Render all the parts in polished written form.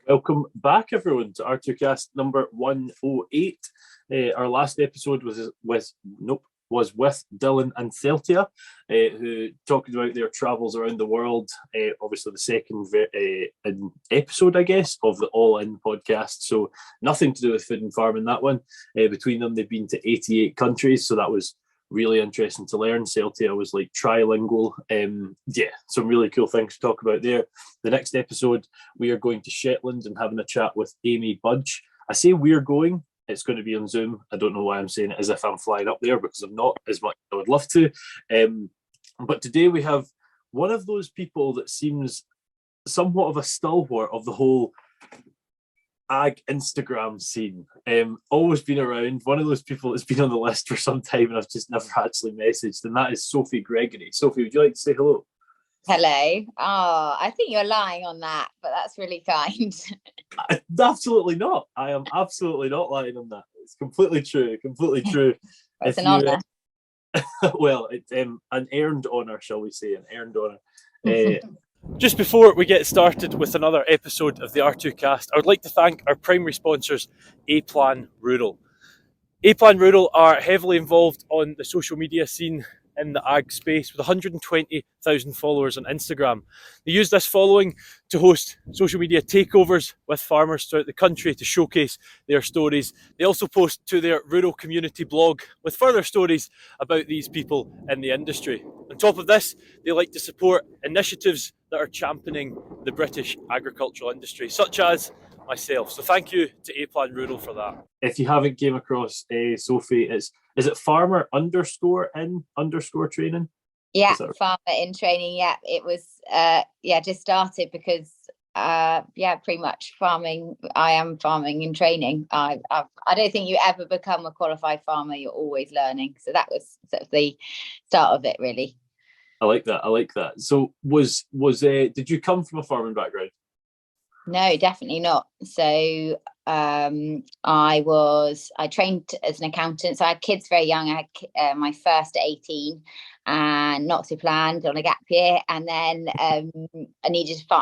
Welcome back, everyone, to R2Kast number 108. Our last episode was with Dylan and Celtia, who talked about their travels around the world. Obviously, the second episode, I guess, of the All In podcast. So nothing to do with food and farming, that one. Between them, they've been to 88 countries. So that was really interesting to learn. Celtia was like trilingual. Some really cool things to talk about there. The next episode, we are going to Shetland and having a chat with Amy Budge. I say we're going, it's going to be on Zoom. I don't know why I'm saying it as if I'm flying up there, because I'm not as much as I would love to. But today we have one of those people that seems somewhat of a stalwart of the whole ag Instagram scene. Always been around, one of those people that's been on the list for some time and I've just never actually messaged, and that is Sophie Gregory. Sophie, would you like to say hello? Hello. Oh, I think you're lying on that, but that's really kind. Absolutely not. I am absolutely not lying on that. It's completely true. It's an honour. Well, it's an earned honour, shall we say, an earned honour. Just before we get started with another episode of the R2Kast, I would like to thank our primary sponsors, A-Plan Rural. A-Plan Rural are heavily involved on the social media scene in the ag space with 120,000 followers on Instagram. They use this following to host social media takeovers with farmers throughout the country to showcase their stories. They also post to their rural community blog with further stories about these people in the industry. On top of this, they like to support initiatives that are championing the British agricultural industry, such as myself. So thank you to A-Plan Rural for that. If you haven't came across Sophie, is it farmer_in_training? Yeah, farmer in training. Yeah, it was just started because pretty much farming. I am farming in training. I don't think you ever become a qualified farmer. You're always learning. So that was sort of the start of it, really. I like that. So did you come from a farming background? No, definitely not. So I trained as an accountant. So I had kids very young. I had my first at 18 and not so planned on a gap year. And then I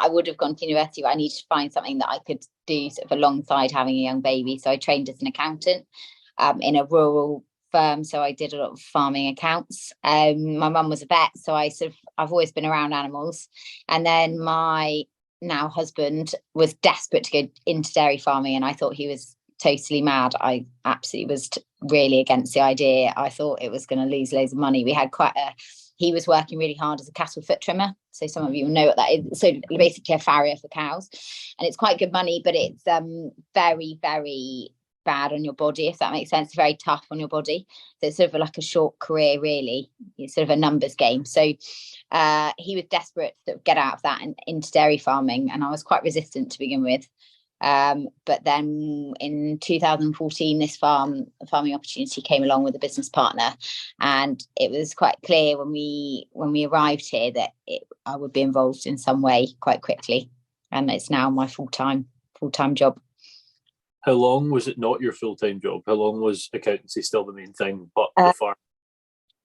would have gone to university, but I needed to find something that I could do sort of alongside having a young baby. So I trained as an accountant in a rural firm. So I did a lot of farming accounts. My mum was a vet, so I've always been around animals. And then my now husband was desperate to go into dairy farming, and I thought he was totally mad. I absolutely was really against the idea. I thought it was going to lose loads of money. He was working really hard as a cattle foot trimmer, so some of you know what that is. So basically a farrier for cows, and it's quite good money, but it's very, very bad on your body, if that makes sense. Very tough on your body. So it's sort of like a short career, really. It's sort of a numbers game. So he was desperate to get out of that and into dairy farming, and I was quite resistant to begin with. But then in 2014, this farming opportunity came along with a business partner, and it was quite clear when we arrived here that I would be involved in some way quite quickly, and it's now my full-time job. How long was it not your full-time job? How long was accountancy still the main thing, but the farm?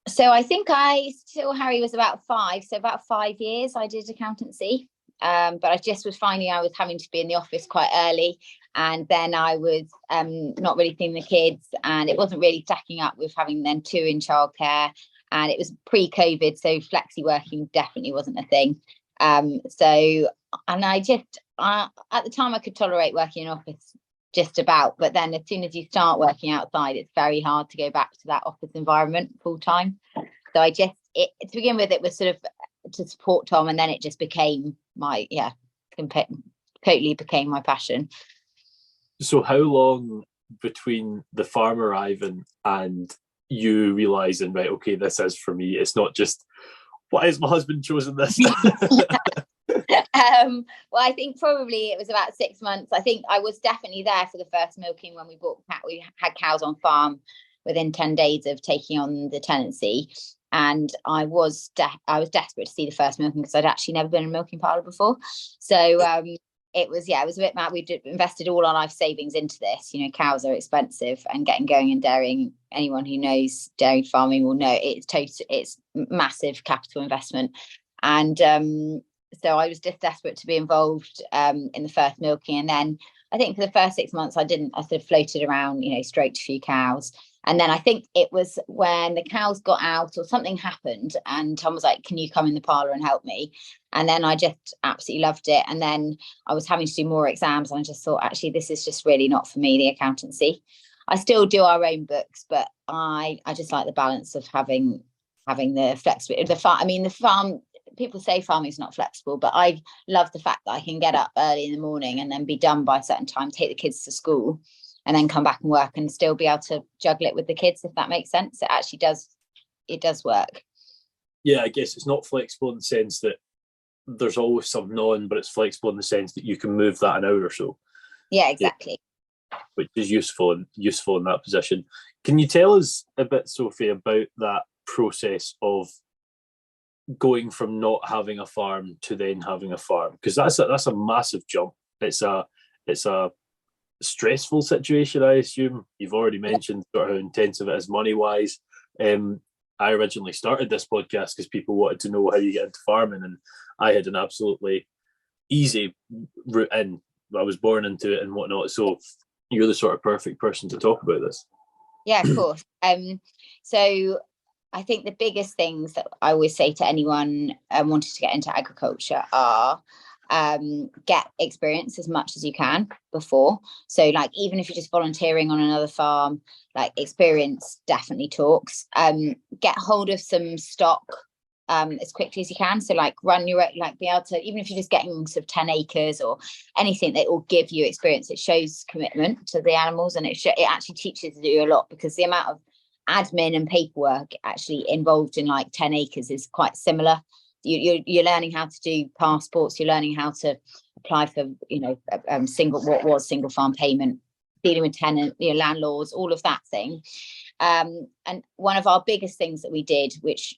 So I think Harry was about 5. So about 5 years I did accountancy. But I just was finding I was having to be in the office quite early. And then I was not really seeing the kids. And it wasn't really stacking up with having then 2 in childcare. And it was pre-COVID. So flexi working definitely wasn't a thing. At the time I could tolerate working in office just about, but then as soon as you start working outside, it's very hard to go back to that office environment full time. So to begin with, it was sort of to support Tom, and then it just became totally became my passion. So how long between the farm arriving and you realising, right, okay, this is for me, it's not just, why has my husband chosen this? Well, I think probably it was about 6 months. I think I was definitely there for the first milking when we had cows on farm within 10 days of taking on the tenancy, and I was desperate to see the first milking because I'd actually never been in a milking parlour before. So it was a bit mad. We'd invested all our life savings into this. You know, cows are expensive, and getting going in dairying, anyone who knows dairy farming will know it's massive capital investment. And So I was just desperate to be involved in the first milking. And then I think for the first 6 months, I sort of floated around, stroked a few cows. And then I think it was when the cows got out or something happened, and Tom was like, can you come in the parlour and help me? And then I just absolutely loved it. And then I was having to do more exams, and I just thought, actually, this is just really not for me, the accountancy. I still do our own books, but I just like the balance of having the flexibility. The farm, people say farming is not flexible, but I love the fact that I can get up early in the morning and then be done by a certain time, take the kids to school, and then come back and work and still be able to juggle it with the kids, if that makes sense. It actually does work. Yeah, I guess it's not flexible in the sense that there's always something on, but it's flexible in the sense that you can move that an hour or so. Yeah, exactly. Which is useful in that position. Can you tell us a bit, Sophie, about that process of going from not having a farm to then having a farm? Because that's a massive jump. It's a stressful situation, I assume. You've already mentioned sort of how intensive it is money-wise. I originally started this podcast because people wanted to know how you get into farming, and I had an absolutely easy route in. I was born into it and whatnot, so you're the sort of perfect person to talk about this. Yeah, of course. So I think the biggest things that I always say to anyone wanting to get into agriculture are get experience as much as you can before. So like, even if you're just volunteering on another farm, like, experience definitely talks. Get hold of some stock as quickly as you can. So like, run your, like, be able to, even if you're just getting sort of 10 acres or anything that will give you experience, it shows commitment to the animals, and it actually teaches you a lot, because the amount of admin and paperwork actually involved in like 10 acres is quite similar. You're learning how to do passports, you're learning how to apply for single farm payment, dealing with tenant, landlords, all of that thing. And one of our biggest things that we did, which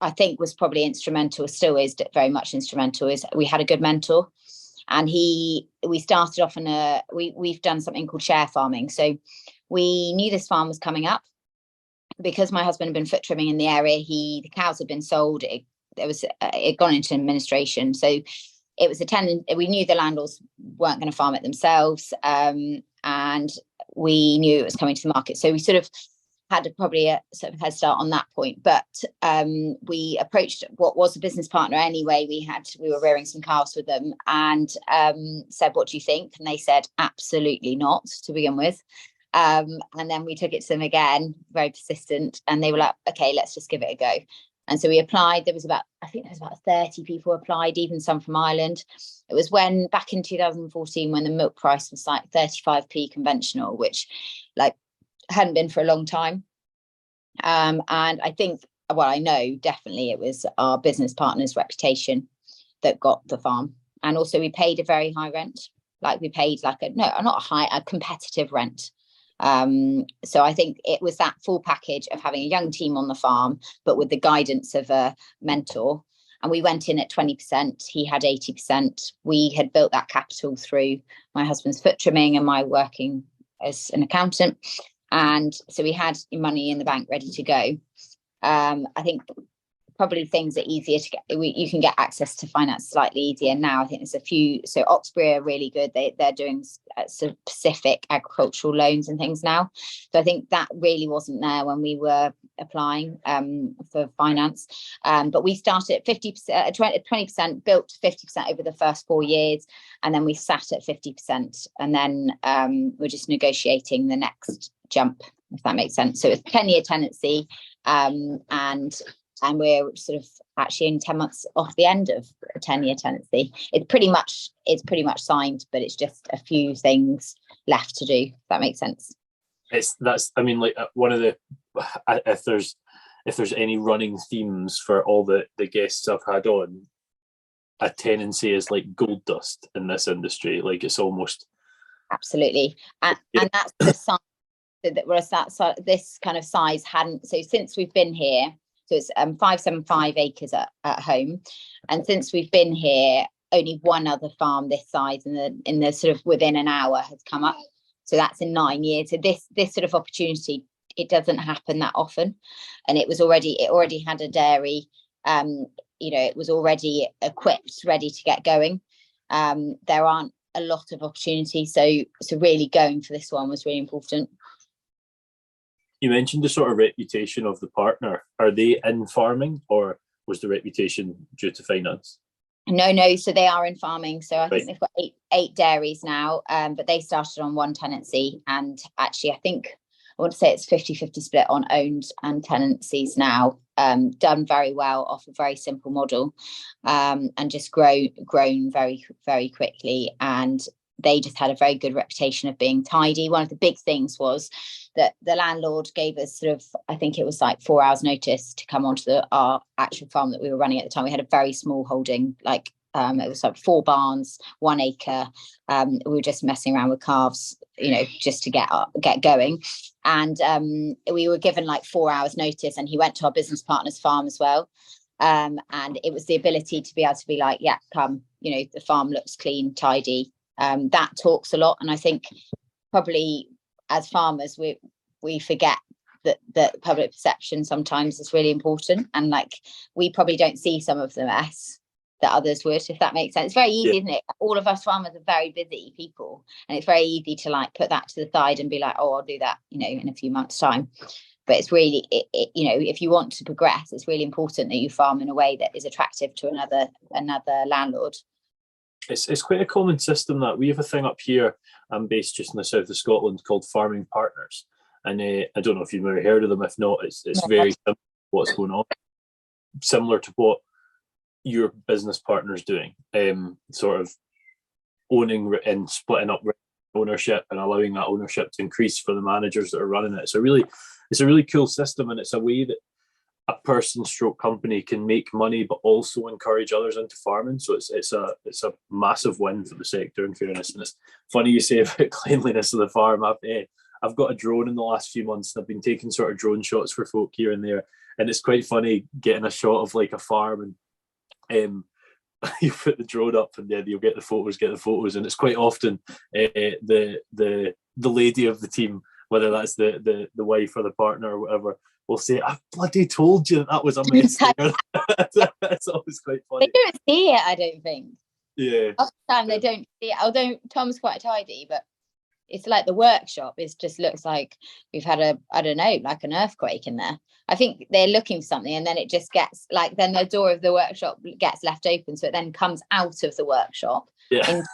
I think was probably instrumental, still is very much instrumental, is we had a good mentor. And we started off we've done something called share farming. So we knew this farm was coming up, because my husband had been foot trimming in the area. The cows had been sold. It had gone into administration. So it was a tenant. We knew the landlords weren't going to farm it themselves, and we knew it was coming to the market. So we sort of had probably a sort of head start on that point. But we approached what was a business partner anyway. We were rearing some calves with them, and said, "What do you think?" And they said, "Absolutely not," to begin with. And then we took it to them again, very persistent, and they were like, "Okay, let's just give it a go." And so we applied. There was about 30 people applied, even some from Ireland. It was back in 2014, when the milk price was like 35p conventional, which like hadn't been for a long time. And I think, well, I know definitely it was our business partner's reputation that got the farm. And also we paid a very high rent. Like, we paid a competitive rent. So I think it was that full package of having a young team on the farm, but with the guidance of a mentor. And we went in at 20%. He had 80%. We had built that capital through my husband's foot trimming and my working as an accountant. And so we had money in the bank ready to go. I think probably things are easier to get. You can get access to finance slightly easier now. I think there's a few. So Oxbury are really good. They're doing specific agricultural loans and things now. So I think that really wasn't there when we were applying for finance. But we started at 50%, 20%, built to 50% over the first 4 years, and then we sat at 50%, and then we're just negotiating the next jump, if that makes sense. So it's 10-year tenancy, and we're sort of actually in 10 months off the end of a 10-year tenancy. It's pretty much signed, but it's just a few things left to do, if that makes sense. One of the, if there's any running themes for all the guests I've had on, a tenancy is like gold dust in this industry. Like, it's almost absolutely, and that's the size that this kind of size hadn't. So since we've been here, so it's 575 acres at home, and since we've been here, only one other farm this size in the sort of within an hour has come up. So that's in 9 years. So this sort of opportunity, it doesn't happen that often, and it already had a dairy. it was already equipped, ready to get going. There aren't a lot of opportunities, so really going for this one was really important. You mentioned the sort of reputation of the partner. Are they in farming, or was the reputation due to finance? No, so they are in farming. So I think they've got eight dairies now, but they started on one tenancy, and actually I want to say it's 50-50 split on owned and tenancies now. Done very well off a very simple model, and just grown very, very quickly. And they just had a very good reputation of being tidy. One of the big things was that the landlord gave us sort of, I think it was like 4 hours notice to come onto our actual farm that we were running at the time. We had a very small holding, like it was like 4 barns, 1 acre. We were just messing around with calves, just to get going. And we were given like 4 hours notice, and he went to our business partner's farm as well. And it was the ability to be able to be like, yeah, come, the farm looks clean, tidy. That talks a lot. And I think probably as farmers, we forget that public perception sometimes is really important. And like, we probably don't see some of the mess that others would, if that makes sense. It's very easy, isn't it? All of us farmers are very busy people, and it's very easy to like put that to the side and be like, oh, I'll do that, in a few months' time. But it's really, if you want to progress, it's really important that you farm in a way that is attractive to another landlord. It's quite a common system that we have a thing up here. I'm based just in the south of Scotland called Farming Partners, and I don't know if you've ever heard of them. If not, it's very simple what's going on, similar to what your business partner's doing, sort of owning and splitting up ownership and allowing that ownership to increase for the managers that are running it. It's a really cool system, and it's a way that a person stroke company can make money but also encourage others into farming. So it's a massive win for the sector, in fairness. And it's funny you say about cleanliness of the farm. I've got a drone in the last few months, and I've been taking sort of drone shots for folk here and there, and it's quite funny getting a shot of like a farm, and you put the drone up, and then you'll get the photos, and it's quite often the lady of the team, whether that's the wife or the partner or whatever, will say, "I bloody told you that was a mess." That's always quite funny. They don't see it, I don't think. Yeah. Half the time they don't see it. Although Tom's quite tidy, but it's like the workshop. It just looks like we've had like an earthquake in there. I think they're looking for something, and then it just gets like, then the door of the workshop gets left open, so it then comes out of the workshop. Into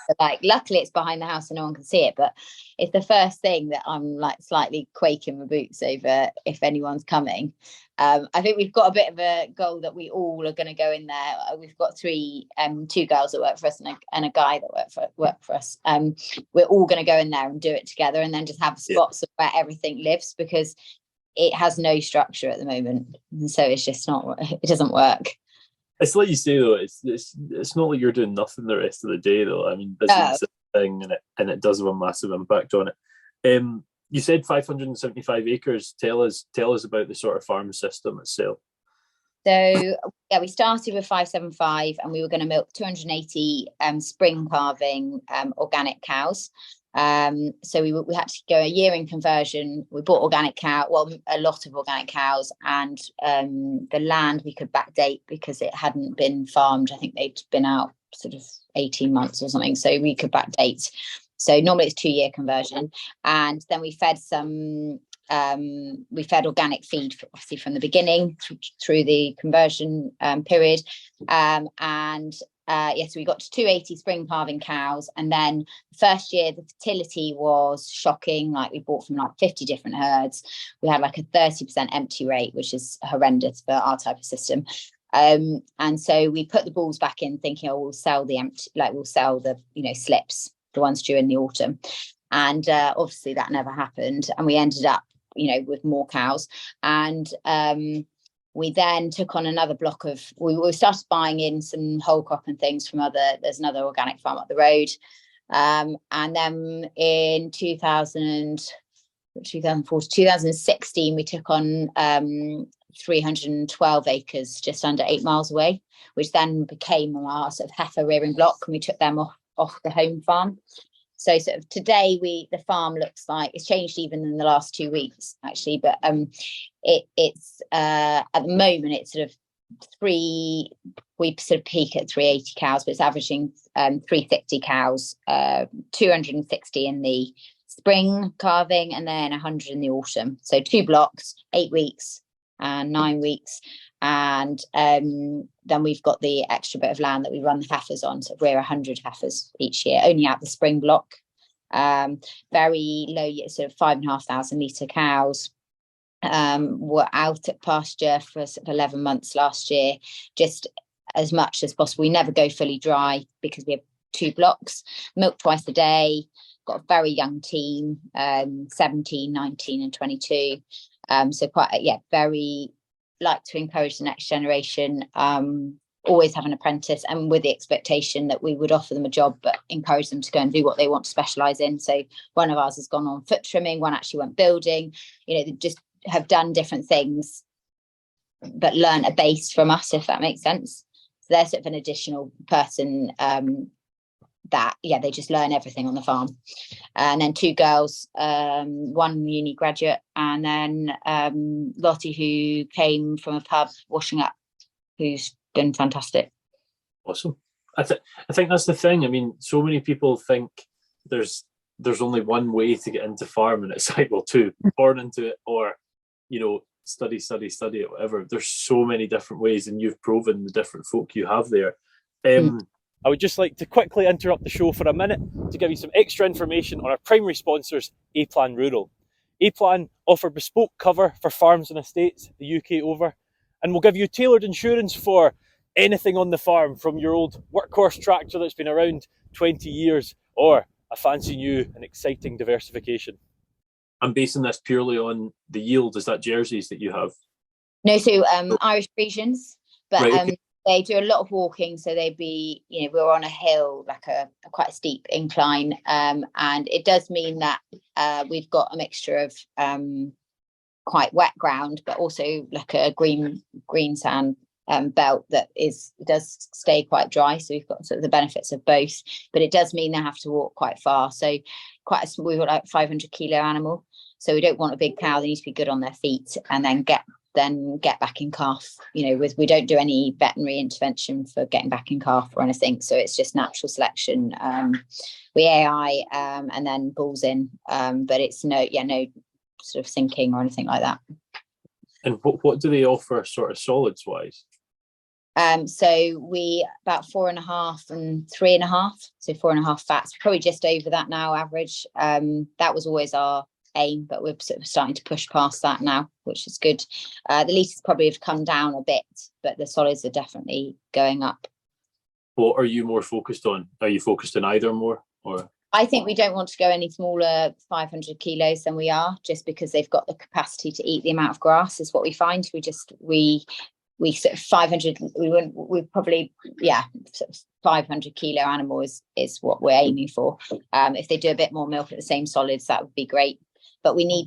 luckily it's behind the house so no one can see it, but it's the first thing that I'm like slightly quaking my boots over if anyone's coming. I think we've got a bit of a goal that we all are going to go in there. We've got 2 girls that work for us and a guy that work for us. We're all going to go in there and do it together, and then just have spots of where everything lives, because it has no structure at the moment, and so it's just it doesn't work. It's like you say though, it's not like you're doing nothing the rest of the day though. I mean, business is a thing, and it does have a massive impact on it. You said 575 acres. Tell us about the sort of farm system itself. So we started with 575, and we were going to milk 280 spring calving organic cows. So we had to go a year in conversion. We bought a lot of organic cows, and the land we could backdate because it hadn't been farmed. I think they'd been out sort of 18 months or something, so we could backdate. So normally it's 2-year conversion, and then we fed organic feed obviously from the beginning through the conversion period, so we got to 280 spring calving cows, and then the first year the fertility was shocking. Like, we bought from like 50 different herds. We had like a 30% empty rate, which is horrendous for our type of system. And so we put the bulls back in, thinking, we'll sell the slips, the ones due in the autumn. And obviously that never happened, and we ended up with more cows. And we then took on another block of, we started buying in some whole crop and things from there's another organic farm up the road. And then in 2016, we took on 312 acres just under 8 miles away, which then became our sort of heifer rearing block, and we took them off the home farm. So sort of today the farm looks like it's changed even in the last 2 weeks actually, but it's at the moment it's sort of we sort of peak at 380 cows, but it's averaging 360 cows, 260 in the spring calving, and then 100 in the autumn. So 2 blocks, 8 weeks and 9 weeks. And then we've got the extra bit of land that we run the heifers on. So we're 100 heifers each year, only out the spring block. Very low, sort of 5,500 litre cows. Were out at pasture for sort of 11 months last year, just as much as possible. We never go fully dry because we have 2 blocks, milk twice a day, got a very young team, 17, 19 and 22. So quite, very like to encourage the next generation, always have an apprentice, and with the expectation that we would offer them a job, but encourage them to go and do what they want to specialise in. So one of ours has gone on foot trimming, one actually went building, they just have done different things but learn a base from us, if that makes sense. So they're sort of an additional person that they just learn everything on the farm. And then 2 girls, one uni graduate, and then Lottie, who came from a pub washing up, who's been fantastic. Awesome. I think that's the thing. I mean, so many people think there's only one way to get into farming. It's like, well, 2, born into it, or study it, whatever. There's so many different ways, and you've proven the different folk you have there. I would just like to quickly interrupt the show for a minute to give you some extra information on our primary sponsors, A-Plan Rural. A-Plan offer bespoke cover for farms and estates the UK over, and will give you tailored insurance for anything on the farm, from your old workhorse tractor that's been around 20 years or a fancy new and exciting diversification. I'm basing this purely on the yield. Is that jerseys that you have? No, so Irish Frisians, but right, okay. They do a lot of walking. So they'd be, we're on a hill, like a quite a steep incline, and it does mean that we've got a mixture of quite wet ground, but also like a green sand belt that does stay quite dry. So we've got sort of the benefits of both, but it does mean they have to walk quite far. So we've got like 500 kilo animal. So we don't want a big cow. They need to be good on their feet and then get back in calf. We don't do any veterinary intervention for getting back in calf or anything. So it's just natural selection. We AI and then bulls in, but it's no sort of sinking or anything like that. And what do they offer sort of solids wise? So we about 4.5 and 3.5, so 4.5 fats, probably just over that now average. That was always our aim, but we're sort of starting to push past that now, which is good. The litres probably have come down a bit, but the solids are definitely going up. What are you more focused on? Are you focused on either more, or? I think we don't want to go any smaller 500 kilos than we are, just because they've got the capacity to eat the amount of grass, is what we find. We sort of 500, we probably, sort of 500 kilo animal is what we're aiming for. If they do a bit more milk at the same solids, that would be great. But we're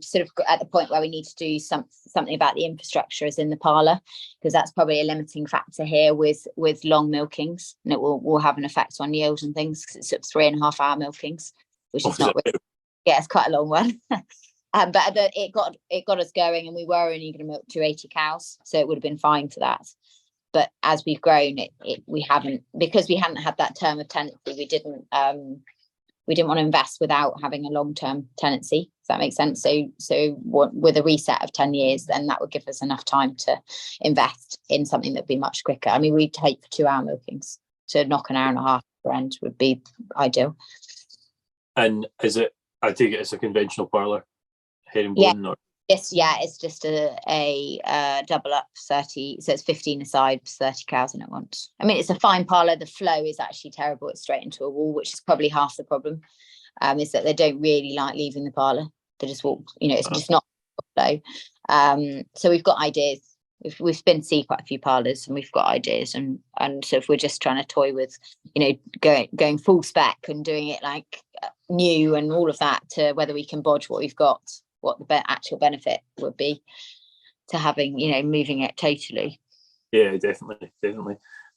sort of at the point where we need to do something about the infrastructure as in the parlour, because that's probably a limiting factor here with long milkings, and it will have an effect on yield and things, because it's sort of 3.5 hour milkings, which is not really, it's quite a long one. But it got us going, and we were only going to milk 280 cows, so it would have been fine for that. But as we've grown, we haven't, because we hadn't had that term of tenancy. We didn't want to invest without having a long-term tenancy. Does that make sense? So with a reset of 10 years, then that would give us enough time to invest in something that'd be much quicker. I mean, we'd take for 2 hour milkings, to knock an hour and a half per end would be ideal. And I take it it's a conventional parlour, herringbone? Or? It's just a double up 30, so it's 15 aside, 30 cows in at once. I mean, it's a fine parlour. The flow is actually terrible. It's straight into a wall, which is probably half the problem, is that they don't really like leaving the parlour. They just walk, it's just not flow. So we've got ideas. We've been to see quite a few parlours, and we've got ideas, and so if we're just trying to toy with, going full spec and doing it like new and all of that, to whether we can bodge what we've got, what the actual benefit would be to having, moving it totally. Yeah, definitely.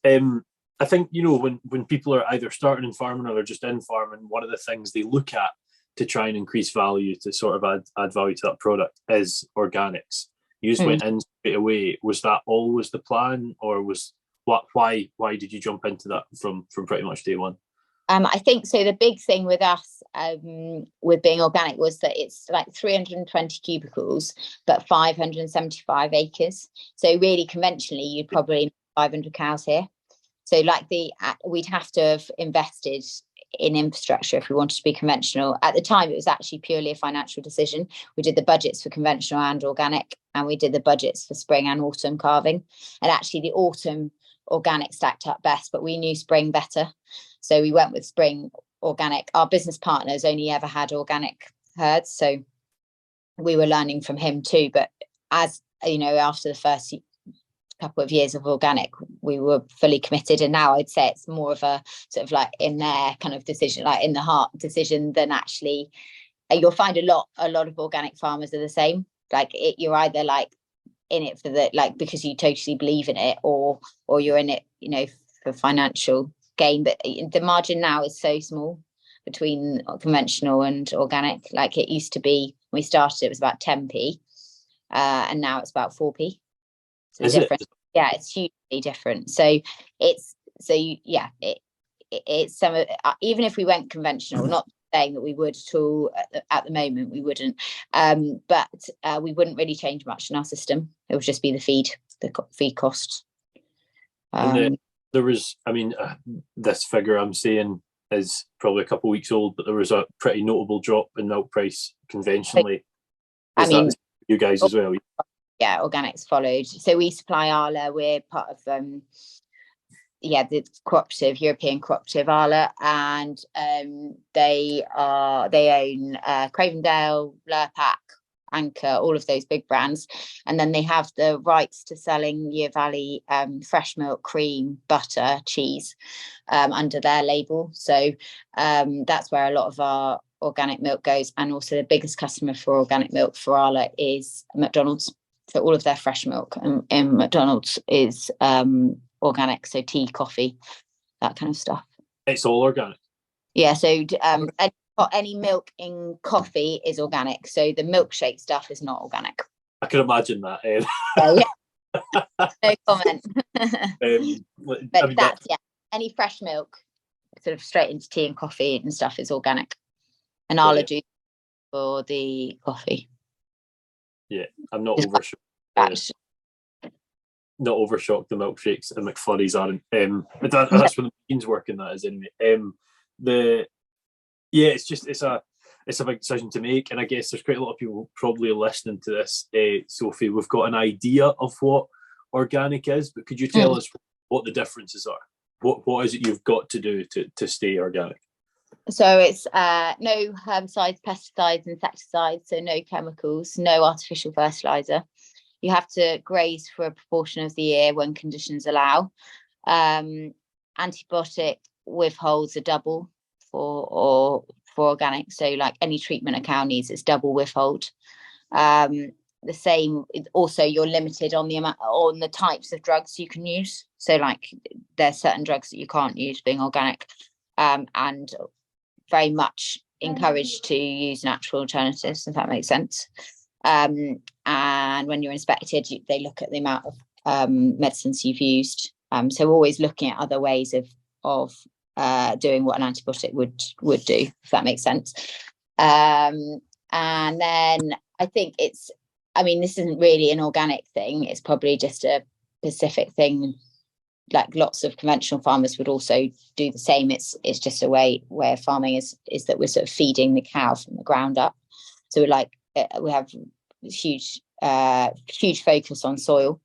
I think, when people are either starting in farming or they're just in farming, one of the things they look at to try and increase value, to sort of add value to that product, is organics. You just went into straight away. Was that always the plan, or why did you jump into that from pretty much day one? I think so. The big thing with us, with being organic, was that it's like 320 cubicles, but 575 acres. So really, conventionally, you'd probably 500 cows here. So like we'd have to have invested in infrastructure if we wanted to be conventional. At the time, it was actually purely a financial decision. We did the budgets for conventional and organic, and we did the budgets for spring and autumn calving. And actually, the autumn organic stacked up best, but we knew spring better. So we went with spring organic. Our business partners only ever had organic herds, so we were learning from him too. But as you know, after the first couple of years of organic, we were fully committed, and now I'd say it's more of a sort of like in their kind of decision, like in the heart decision, than actually. You'll find a lot of organic farmers are the same. Like you're either like in it for the like because you totally believe in it, or you're in it, you know, for financial gain. But the margin now is so small between conventional and organic. Like it used to be when we started, it was about 10p, and now it's about 4p. So is different. It? Yeah, it's hugely different. So it's some of even if we went conventional, not saying that we would at all at the moment, we wouldn't, but we wouldn't really change much in our system. It would just be the feed cost. There was, I mean, this figure I'm saying is probably a couple of weeks old, but there was a pretty notable drop in milk price conventionally. I mean, that you guys as well? Yeah, organics followed. So we supply Arla. We're part of the European cooperative Arla, and they own Cravendale, Lurpak, Anchor, all of those big brands, and then they have the rights to selling Year Valley fresh milk, cream, butter, cheese under their label. So that's where a lot of our organic milk goes, and also the biggest customer for organic milk for Arla is McDonald's. So all of their fresh milk in McDonald's is organic, so tea, coffee, that kind of stuff. It's all organic. Yeah, so any milk in coffee is organic. So the milkshake stuff is not organic. I can imagine that. Yeah. No comment. But I mean, that's any fresh milk, sort of straight into tea and coffee and stuff, is organic. And Arla juice for the coffee. Yeah, I'm not overshocked. Not overshocked the milkshakes and McFlurries aren't. But that's when the beans work in that is anyway. It's a big decision to make, and I guess there's quite a lot of people probably listening to this. Sophie, we've got an idea of what organic is, but could you tell us what the differences are? What is it you've got to do to stay organic? So it's no herbicides, pesticides, insecticides, so no chemicals, no artificial fertilizer. You have to graze for a proportion of the year when conditions allow. Antibiotic withholds are double for organic. So like any treatment a cow needs, it's double withhold. The same. Also, you're limited on the amount on the types of drugs you can use. So like there's certain drugs that you can't use being organic, and very much encouraged to use natural alternatives, if that makes sense. And when you're inspected, they look at the amount of medicines you've used. So always looking at other ways of doing what an antibiotic would do, if that makes sense. And then I think this isn't really an organic thing. It's probably just a Pacific thing. Like lots of conventional farmers would also do the same. It's just a way of farming is that we're sort of feeding the cow from the ground up. So we have huge focus on soil.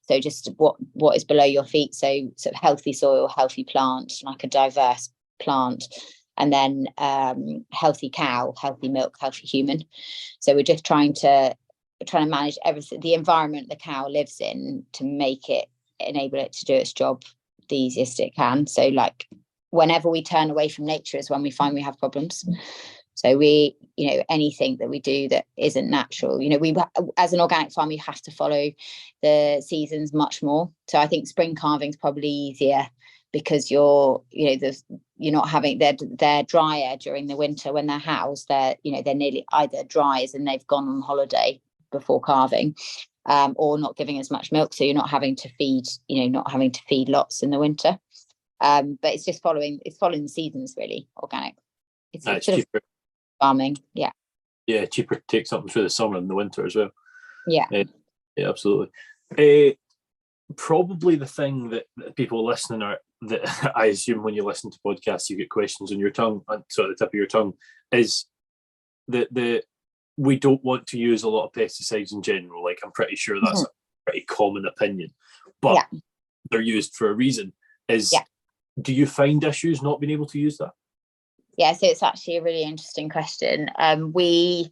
So just what is below your feet. So sort of healthy soil, healthy plant, like a diverse plant, and then healthy cow, healthy milk, healthy human. So we're just trying to manage everything, the environment the cow lives in, to enable it to do its job the easiest it can. So like whenever we turn away from nature is when we find we have problems. So we, anything that we do that isn't natural, we, as an organic farm, you have to follow the seasons much more. So I think spring calving is probably easier because you're not having, they're drier during the winter when they're housed. They're nearly either dry as in they've gone on holiday before calving. or not giving as much milk, so you're not having to feed lots in the winter. But it's just following the seasons, really. Organic. It's sort cheaper. Of farming. Yeah, cheaper to take something through the summer and the winter as well. Yeah, absolutely. Probably the thing that people listening are, that I assume when you listen to podcasts you get questions on your tongue, sort of the tip of your tongue, is that we don't want to use a lot of pesticides in general. Like, I'm pretty sure that's a pretty common opinion, but they're used for a reason. Do you find issues not being able to use that? Yeah, so it's actually a really interesting question. We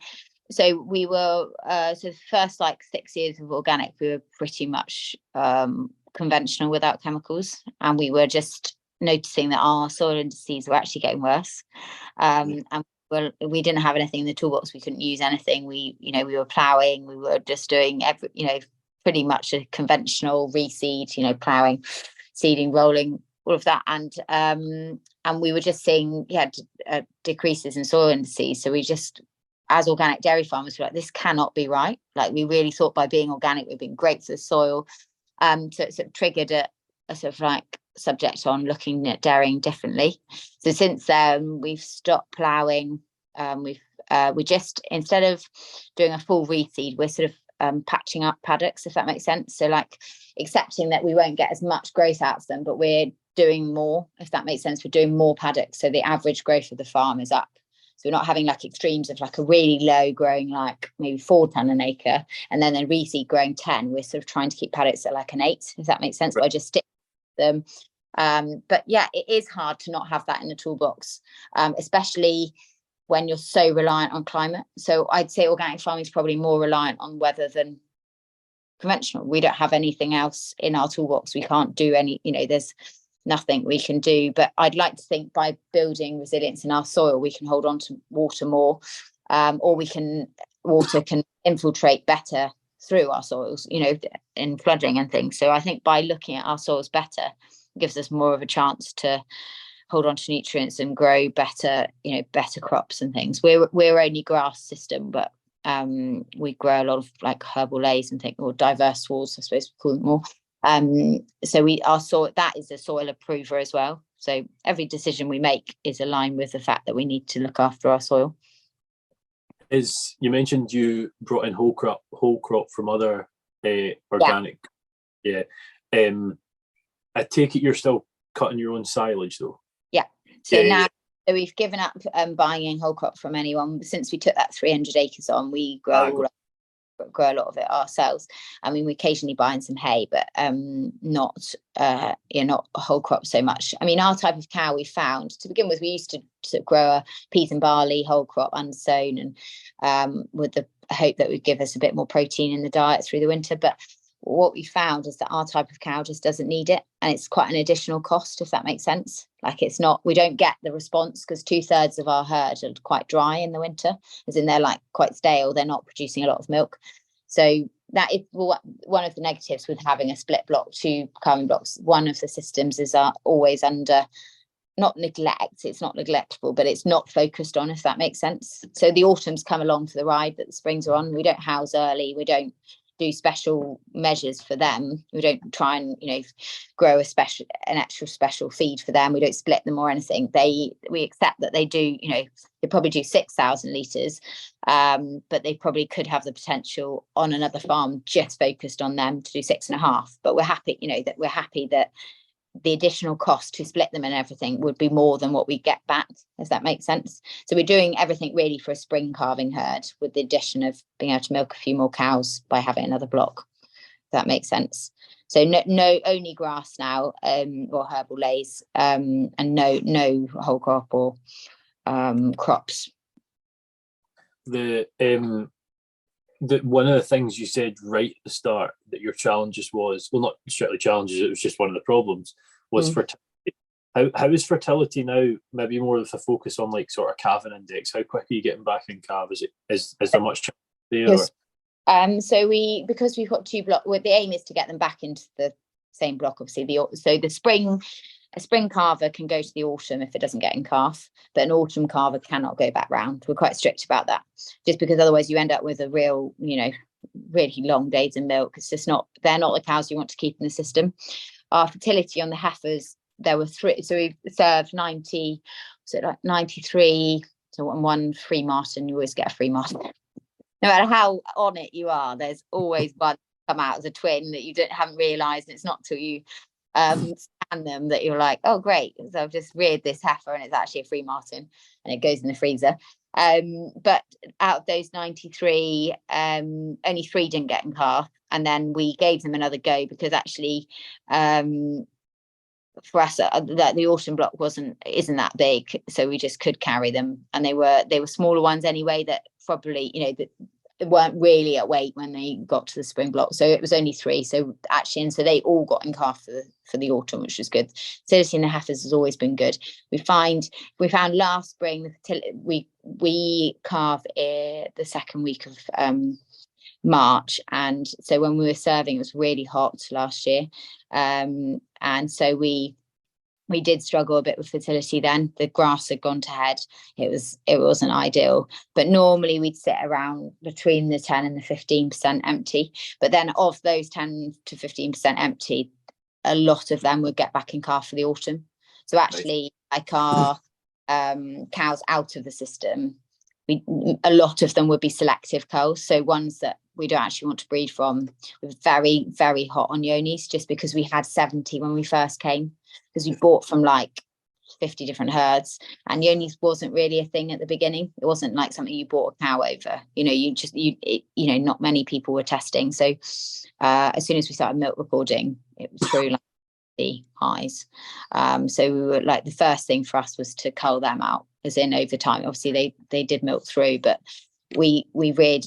were so the first 6 years of organic, we were pretty much conventional without chemicals, and we were just noticing that our soil indices were actually getting worse. And we didn't have anything in the toolbox. We couldn't use anything. We were ploughing. We were just doing pretty much a conventional reseed. Ploughing, seeding, rolling, all of that, and we were just seeing decreases in soil indices. So we just, as organic dairy farmers, were like, this cannot be right. Like, we really thought by being organic we've been great for the soil. So it sort of triggered a sort of subject on looking at dairying differently. So since then we've stopped ploughing. We just, instead of doing a full reseed, we're sort of patching up paddocks, if that makes sense. So accepting that we won't get as much growth out of them, but we're doing more, if that makes sense. We're doing more paddocks, so the average growth of the farm is up. So we're not having extremes of a really low growing maybe 4 tonne an acre and then reseed growing 10. We're sort of trying to keep paddocks at an 8, if that makes sense. Right. I just stick them. But yeah, it is hard to not have that in the toolbox, especially when you're so reliant on climate. So I'd say organic farming is probably more reliant on weather than conventional. We don't have anything else in our toolbox. We can't do any, there's nothing we can do. But I'd like to think by building resilience in our soil, we can hold on to water more, or water can infiltrate better through our soils, in flooding and things. So I think by looking at our soils better, it gives us more of a chance to hold on to nutrients and grow better, better crops and things. We're only grass system, but we grow a lot of herbal lays and things, or diverse soils, I suppose we call them more. So our soil, that is a soil approver as well. So every decision we make is aligned with the fact that we need to look after our soil. You mentioned you brought in whole crop from other organic. Yeah. I take it you're still cutting your own silage though. Yeah. So now we've given up buying in whole crop from anyone. Since we took that 300 acres on, we grow a lot of it ourselves. I mean, we occasionally buy in some hay, but not whole crop so much. I mean, our type of cow, we found to begin with, we used to grow a peas and barley whole crop unsown, and with the hope that would give us a bit more protein in the diet through the winter. But what we found is that our type of cow just doesn't need it, and it's quite an additional cost, if that makes sense. It's not, we don't get the response because 2/3 of our herd are quite dry in the winter, as in they're quite stale, they're not producing a lot of milk. So that is one of the negatives with having a split block, 2 calving blocks. One of the systems is always under, not neglect, it's not neglectable, but it's not focused on, if that makes sense. So the autumns come along for the ride that the springs are on. We don't house early, we don't do special measures for them. We don't try and grow an extra special feed for them. We don't split them or anything. We accept that they do, they probably do 6,000 litres, but they probably could have the potential on another farm just focused on them to do 6.5. But we're happy, that the additional cost to split them and everything would be more than what we get back, if that makes sense. So we're doing everything really for a spring calving herd, with the addition of being able to milk a few more cows by having another block, if that makes sense. So no only grass now, or herbal lays, and no whole crop or crops. The one of the things you said right at the start that your challenges was, well, not strictly challenges, it was just one of the problems, was fertility. How is fertility now? Maybe more of a focus on sort of calving index. How quick are you getting back in calf? Is there much chance there? Yes. So because we've got 2 blocks, the aim is to get them back into the same block. Obviously, a spring calver can go to the autumn if it doesn't get in calf, but an autumn calver cannot go back round. We're quite strict about that, just because otherwise you end up with a real, really long days in milk. It's just not, they're not the cows you want to keep in the system. Our fertility on the heifers, there were 3, so we served 90, so like 93. So on one free martin, you always get a free martin. No matter how on it you are, there's always one come out as a twin that you haven't realised. And it's not till you scan them that you're like, oh great, so I've just reared this heifer and it's actually a free martin, and it goes in the freezer. But out of those 93, only 3 didn't get in calf, and then we gave them another go because actually for us that the autumn block isn't that big, so we just could carry them, and they were smaller ones anyway that probably, you know, that they weren't really at weight when they got to the spring block. So it was only 3, so actually, and so they all got in calf for the autumn, which was good. Fertility in the heifers has always been good. We found last spring we calve the second week of March, and so when we were serving, it was really hot last year, and so we did struggle a bit with fertility then. The grass had gone to head. It wasn't ideal, but normally we'd sit around between the 10 and the 15% empty. But then of those 10 to 15% empty, a lot of them would get back in calf for the autumn. So actually, like our cows out of the system, a lot of them would be selective culls, so ones that we don't actually want to breed from. We're very, very hot on yonis, just because we had 70 when we first came, because we bought from like 50 different herds, and yonis wasn't really a thing at the beginning. It wasn't like something you bought a cow over, you know, not many people were testing. So as soon as we started milk recording, it was through like the highs. So we were like, the first thing for us was to cull them out, as in over time. Obviously they did milk through, but we rear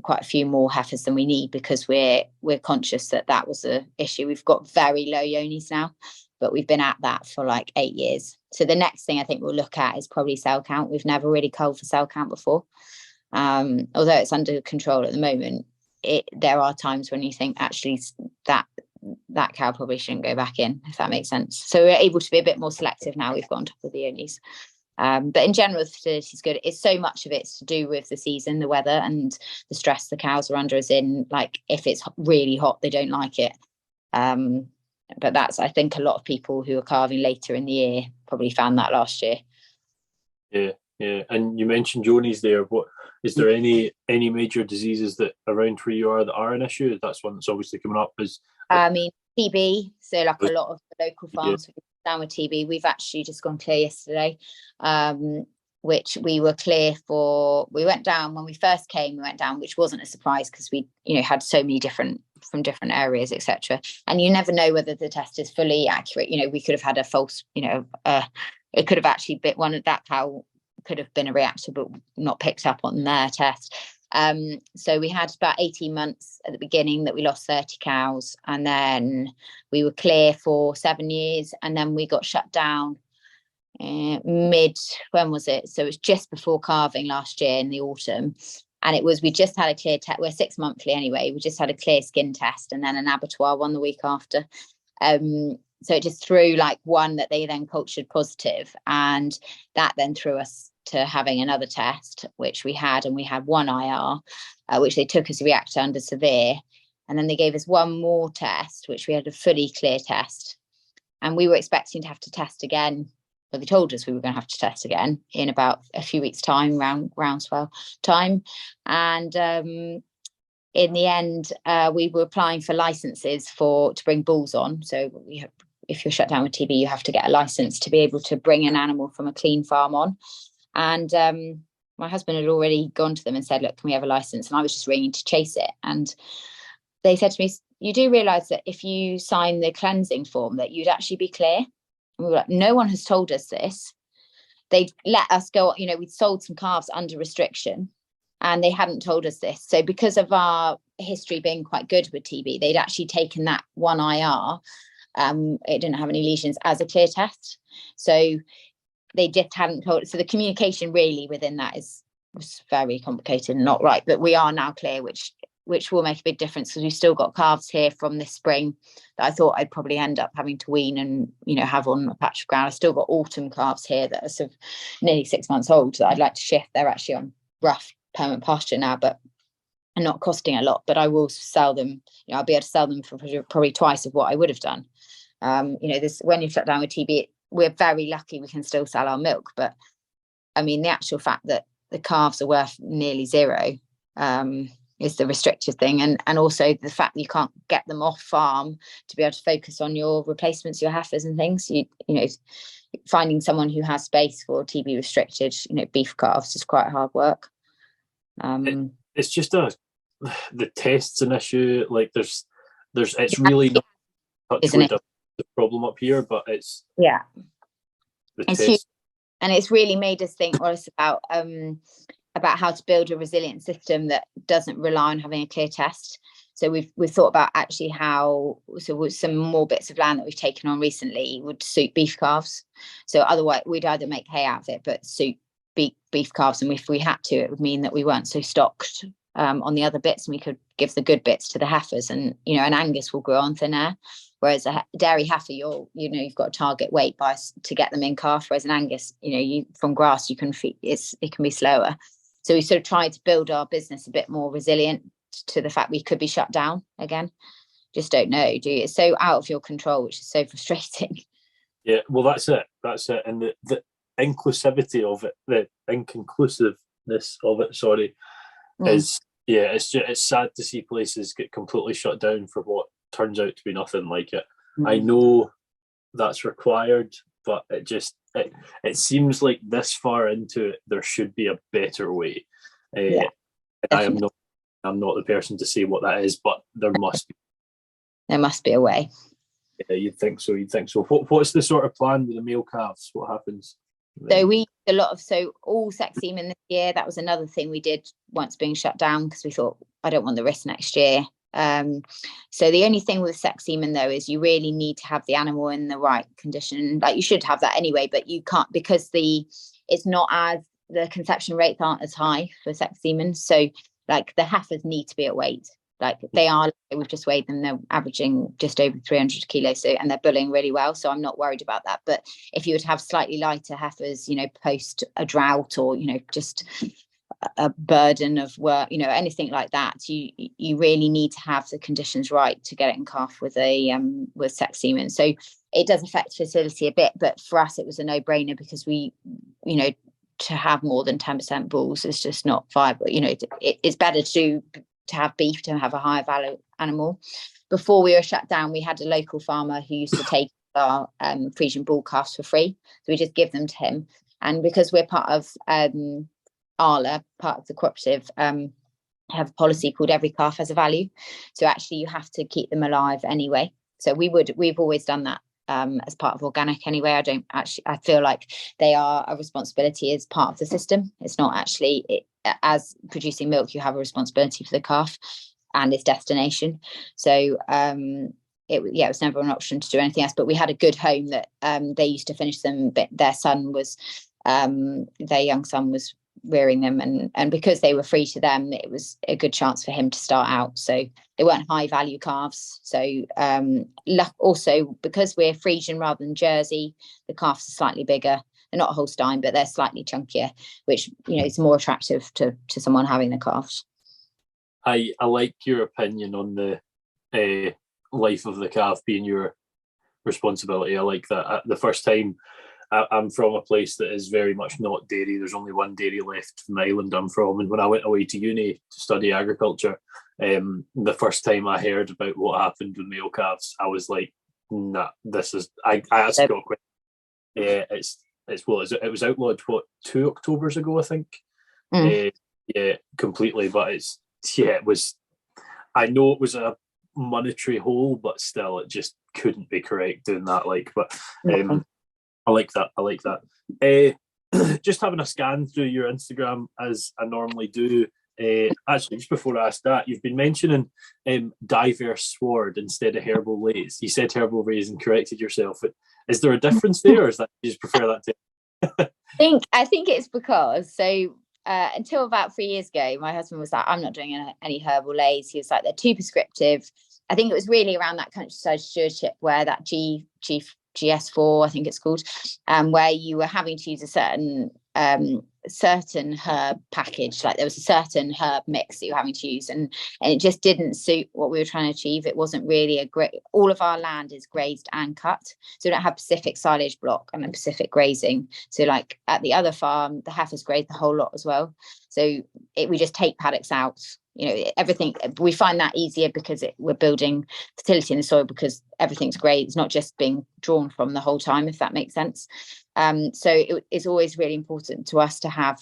quite a few more heifers than we need, because we're conscious that was a issue. We've got very low yonis now, but we've been at that for like 8 years. So the next thing I think we'll look at is probably cell count. We've never really culled for cell count before, although it's under control at the moment. There are times when you think actually that cow probably shouldn't go back in, if that makes sense. So we're able to be a bit more selective now. We've got on top of the yonis. But in general, the fertility is good. It's so much of it's to do with the season, the weather, and the stress the cows are under, as in, like, if it's really hot, they don't like it. But that's, I think, a lot of people who are calving later in the year probably found that last year. Yeah. And you mentioned yonis there. What is there any major diseases that around where you are that are an issue? That's one that's obviously coming up. I mean, TB. So like a lot of the local farms down with TB. We've actually just gone clear yesterday, which we were clear for. We went down when we first came. We went down, which wasn't a surprise because we, had so many different areas, etc. And you never know whether the test is fully accurate. We could have had a false. It could have actually been one of that cow could have been a reactor, but not picked up on their test. So we had about 18 months at the beginning that we lost 30 cows, and then we were clear for 7 years, and then we got shut down when was it? So it was just before calving last year in the autumn, and we just had a clear test. We're 6 monthly anyway. We just had a clear skin test and then an abattoir one the week after. So it just threw like one that they then cultured positive, and that then threw us to having another test, which we had, and we had one IR, which they took as a reactor under severe, and then they gave us one more test, which we had a fully clear test, and we were expecting to have to test again. Well, they told us we were going to have to test again in about a few weeks' time, around groundswell time, and in the end, we were applying for licenses to bring bulls on. So if you're shut down with TB, you have to get a license to be able to bring an animal from a clean farm on. And my husband had already gone to them and said, look, can we have a license? And I was just ringing to chase it. And they said to me, you do realise that if you sign the cleansing form that you'd actually be clear? And we were like, no one has told us this. They'd let us go, we'd sold some calves under restriction and they hadn't told us this. So because of our history being quite good with TB, they'd actually taken that one IR. It didn't have any lesions as a clear test. So they just hadn't told. So the communication really within that was very complicated and not right. But we are now clear, which will make a big difference, because we've still got calves here from this spring that I thought I'd probably end up having to wean and have on a patch of ground. I've still got autumn calves here that are sort of nearly 6 months old that I'd like to shift. They're actually on rough permanent pasture now, but and not costing a lot, but I will sell them. I'll be able to sell them for probably twice of what I would have done. This, when you're shut down with TB, we're very lucky we can still sell our milk, but I mean, the actual fact that the calves are worth nearly zero is the restricted thing, and also the fact that you can't get them off farm to be able to focus on your replacements, your heifers and things. You know, finding someone who has space for TB restricted, beef calves is quite hard work. It's just the test's an issue. Like there's it's really not the problem up here, but it's the test. And it's really made us think, well, it's about how to build a resilient system that doesn't rely on having a clear test. So we've thought about actually how, with some more bits of land that we've taken on recently would suit beef calves. So otherwise we'd either make hay out of it, but suit beef calves. And if we had to, it would mean that we weren't so stocked on the other bits, and we could give the good bits to the heifers. And an Angus will grow on thin air, whereas a dairy heifer, you've got a target weight to get them in calf, whereas an Angus, from grass you can feed, it can be slower. So we sort of tried to build our business a bit more resilient to the fact we could be shut down again. Just don't know, do you? It's so out of your control, which is so frustrating. Yeah, well, that's it. And the inclusivity of it, the inconclusiveness of it, is, it's sad to see places get completely shut down for what turns out to be nothing like it. I know that's required, but it seems like this far into it, there should be a better way. I'm not the person to say what that is, but there must be. There must be a way. Yeah, you'd think so. What's the sort of plan with the male calves? What happens? So we all sex semen this year. That was another thing we did once being shut down, because we thought, I don't want the risk next year. So the only thing with sex semen though is you really need to have the animal in the right condition. Like, you should have that anyway, but you can't, because the conception rates aren't as high for sex semen. So like the heifers need to be at weight. Like they are, we've just weighed them, they're averaging just over 300 kilos, and they're bulling really well, so I'm not worried about that. But if you would have slightly lighter heifers, post a drought, or just a burden of work, anything like that, you really need to have the conditions right to get it in calf with sex semen. So it does affect fertility a bit, but for us it was a no-brainer, because we, to have more than 10% bulls is just not viable. It's better to have beef, to have a higher value animal. Before we were shut down, we had a local farmer who used to take our Frisian bull calves for free, so we just give them to him. And because we're part of Arla, part of the cooperative, have a policy called every calf has a value, so actually you have to keep them alive anyway. So we've always done that as part of organic anyway. I feel like they are a responsibility as part of the system. It's not actually as producing milk, you have a responsibility for the calf and its destination. So it was never an option to do anything else. But we had a good home that they used to finish them, but their young son was rearing them, and because they were free to them, it was a good chance for him to start out. So they weren't high value calves. So also because we're Frisian rather than Jersey, the calves are slightly bigger. They're not Holstein, but they're slightly chunkier, which is more attractive to someone having the calves. I like your opinion on the life of the calf being your responsibility. I like that. The first time, I'm from a place that is very much not dairy. There's only one dairy left from the island I'm from. And when I went away to uni to study agriculture, the first time I heard about what happened with male calves, I was like, nah, I actually got quite, it was outlawed, 2 Octobers ago, I think. Completely. But it was, I know it was a monetary hole, but still, it just couldn't be correct doing that. I like that. Just having a scan through your Instagram as I normally do. Actually, just before I ask that, you've been mentioning diverse sward instead of herbal lays. You said herbal lays and corrected yourself. Is there a difference there, or is that you just prefer that to? I think it's because until about 3 years ago, my husband was like, I'm not doing any herbal lays. He was like, they're too prescriptive. I think it was really around that countryside stewardship where that GS4, I think it's called, where you were having to use a certain certain herb package, like there was a certain herb mix that you're having to use, and it just didn't suit what we were trying to achieve. It wasn't really a great, all of our land is grazed and cut, so we don't have Pacific silage block and a Pacific grazing. So like at the other farm, the heifers graze the whole lot as well, so we just take paddocks out, you know, everything. We find that easier because we're building fertility in the soil, because everything's grazed, it's not just being drawn from the whole time, if that makes sense. So it's always really important to us to have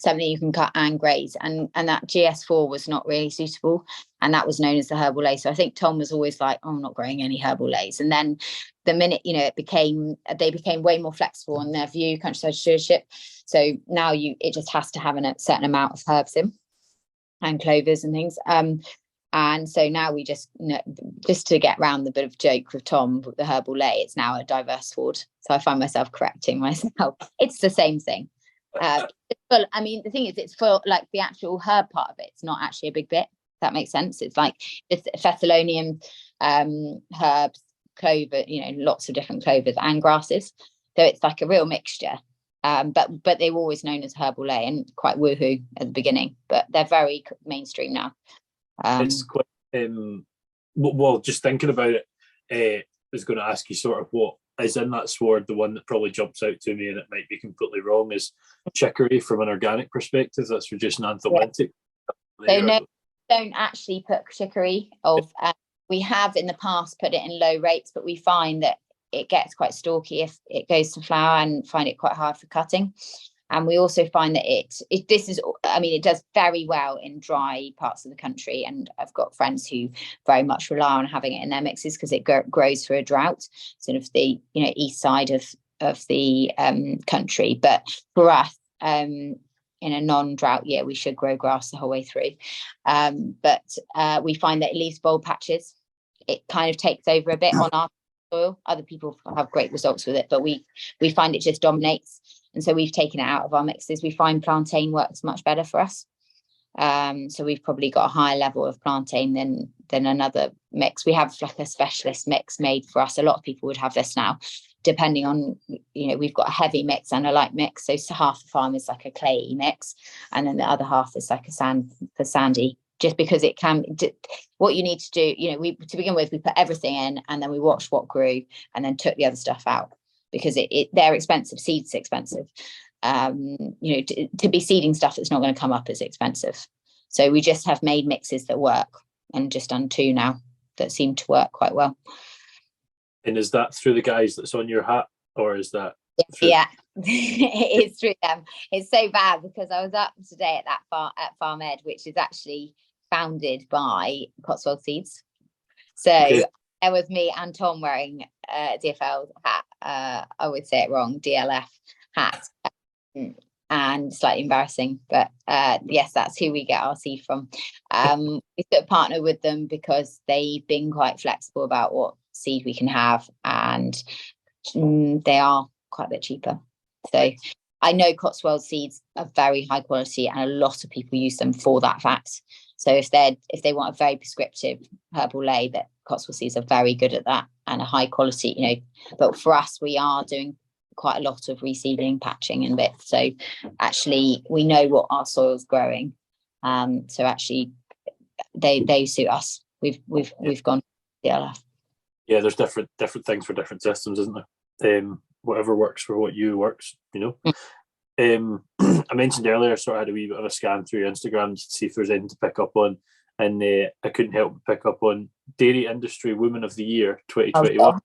something you can cut and graze, and that GS4 was not really suitable, and that was known as the herbal lay. So I think Tom was always like, oh, I'm not growing any herbal lays. And then the minute, you know, they became way more flexible on their view, countryside stewardship. So now it just has to have a certain amount of herbs in, and clovers and things. And so now we just to get around the bit of joke with Tom, the herbal lay, it's now a diverse sward. So I find myself correcting myself. It's the same thing. I mean, the thing is, it's for like the actual herb part of it. It's not actually a big bit. If that makes sense. It's like it's Thessalonian herbs, clover, you know, lots of different clovers and grasses. So it's like a real mixture. But they were always known as herbal lay, and quite woohoo at the beginning. But they're very mainstream now. It's quite well, just thinking about it, I was going to ask you sort of what is in that sward. The one that probably jumps out to me, and it might be completely wrong, is chicory from an organic perspective. That's reducing anthelmintic. So no, don't actually put chicory we have in the past put it in low rates, but we find that it gets quite stalky if it goes to flower, and find it quite hard for cutting. And we also find that it does very well in dry parts of the country. And I've got friends who very much rely on having it in their mixes because it grows through a drought, sort of the, you know, east side of the country. But for us, in a non-drought year, we should grow grass the whole way through. But we find that it leaves bold patches. It kind of takes over a bit on our soil. Other people have great results with it, but we find it just dominates. And so we've taken it out of our mixes. We find plantain works much better for us. So we've probably got a higher level of plantain than another mix. We have like a specialist mix made for us. A lot of people would have this now, depending on, you know, we've got a heavy mix and a light mix. So half the farm is like a clayey mix, and then the other half is like a sandy. Just because it can, what you need to do, you know, to begin with, we put everything in, and then we watched what grew, and then took the other stuff out, because they're expensive. Seed's expensive. You know, to be seeding stuff that's not going to come up is expensive. So we just have made mixes that work, and just done 2 now that seem to work quite well. And is that through the guys that's on your hat, or is that? Yeah, it is through them. It's so bad because I was up today at Farm Ed, which is actually founded by Cotswold Seeds. So there was me and Tom wearing DFL hat. I would say it wrong, DLF hat, and slightly embarrassing, but yes, that's who we get our seed from. We sort of partner with them because they've been quite flexible about what seed we can have, and they are quite a bit cheaper. So I know Cotswold seeds are very high quality, and a lot of people use them for that fact. So if they want a very prescriptive herbal lay, that Cotswold seeds are very good at that, and a high quality, you know. But for us, we are doing quite a lot of reseeding, patching and bits. So actually we know what our soil's growing. So actually they suit us. We've gone DLF. Yeah, there's different things for different systems, isn't there? Whatever works for what you works, you know. I mentioned earlier, sort of had a wee bit of a scan through your Instagram to see if there's anything to pick up on, and I couldn't help but pick up on Dairy Industry Woman of the Year 2021.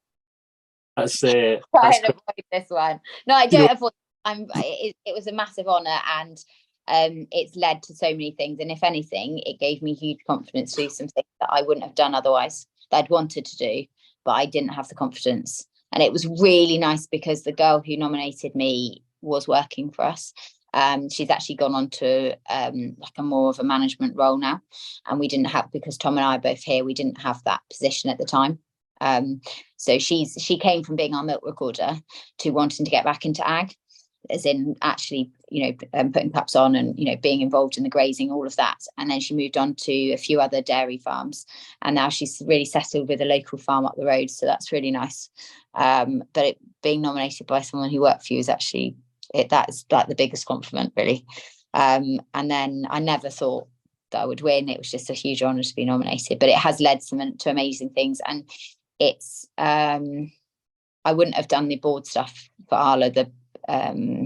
That's try and avoid this one. No, I don't avoid. It was a massive honour, and it's led to so many things. And if anything, it gave me huge confidence to do some things that I wouldn't have done otherwise, that I'd wanted to do, but I didn't have the confidence. And it was really nice because the girl who nominated me was working for us. She's actually gone on to like a more of a management role now, and we didn't have, because Tom and I are both here, we didn't have that position at the time. So she came from being our milk recorder to wanting to get back into ag, as in actually, you know, putting pups on and, you know, being involved in the grazing, all of that. And then she moved on to a few other dairy farms, and now she's really settled with a local farm up the road. So that's really nice. But being nominated by someone who worked for you is actually That's like the biggest compliment, really. And then I never thought that I would win. It was just a huge honour to be nominated, but it has led to amazing things. And it's I wouldn't have done the board stuff for Arla, the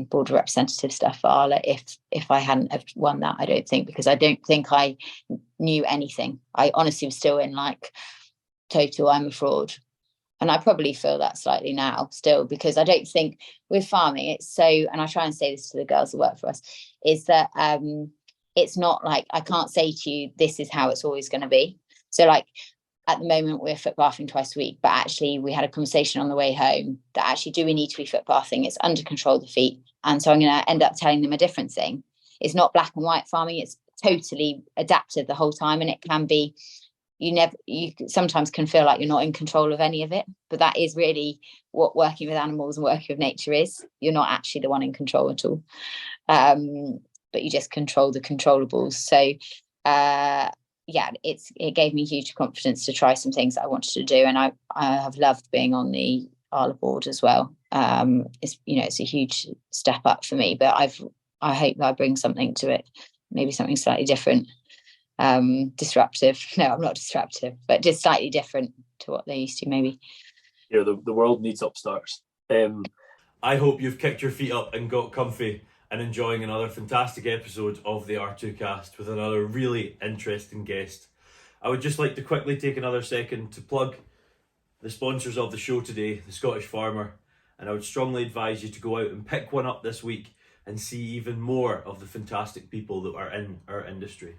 board representative stuff for Arla, if I hadn't have won that. I don't think, because I don't think I knew anything. I honestly was still in like total I'm a fraud. And I probably feel that slightly now still, because I don't think with farming it's so, and I try and say this to the girls that work for us, is that it's not like I can't say to you, this is how it's always going to be. So like at the moment we're foot bathing twice a week, but actually we had a conversation on the way home that actually, do we need to be foot bathing? It's under control of the feet. And so I'm going to end up telling them a different thing. It's not black and white farming. It's totally adaptive the whole time. And it can be, you sometimes can feel like you're not in control of any of it, but that is really what working with animals and working with nature is. You're not actually the one in control at all, but you just control the controllables. So yeah, it gave me huge confidence to try some things that I wanted to do, and I have loved being on the Arla board as well. It's a huge step up for me, but I hope that I bring something to it, maybe something slightly different. Disruptive. No, I'm not disruptive, but just slightly different to what they used to, maybe. Yeah, the world needs upstarts. I hope you've kicked your feet up and got comfy and enjoying another fantastic episode of the R2Kast with another really interesting guest. I would just like to quickly take another second to plug the sponsors of the show today, the Scottish Farmer, and I would strongly advise you to go out and pick one up this week and see even more of the fantastic people that are in our industry.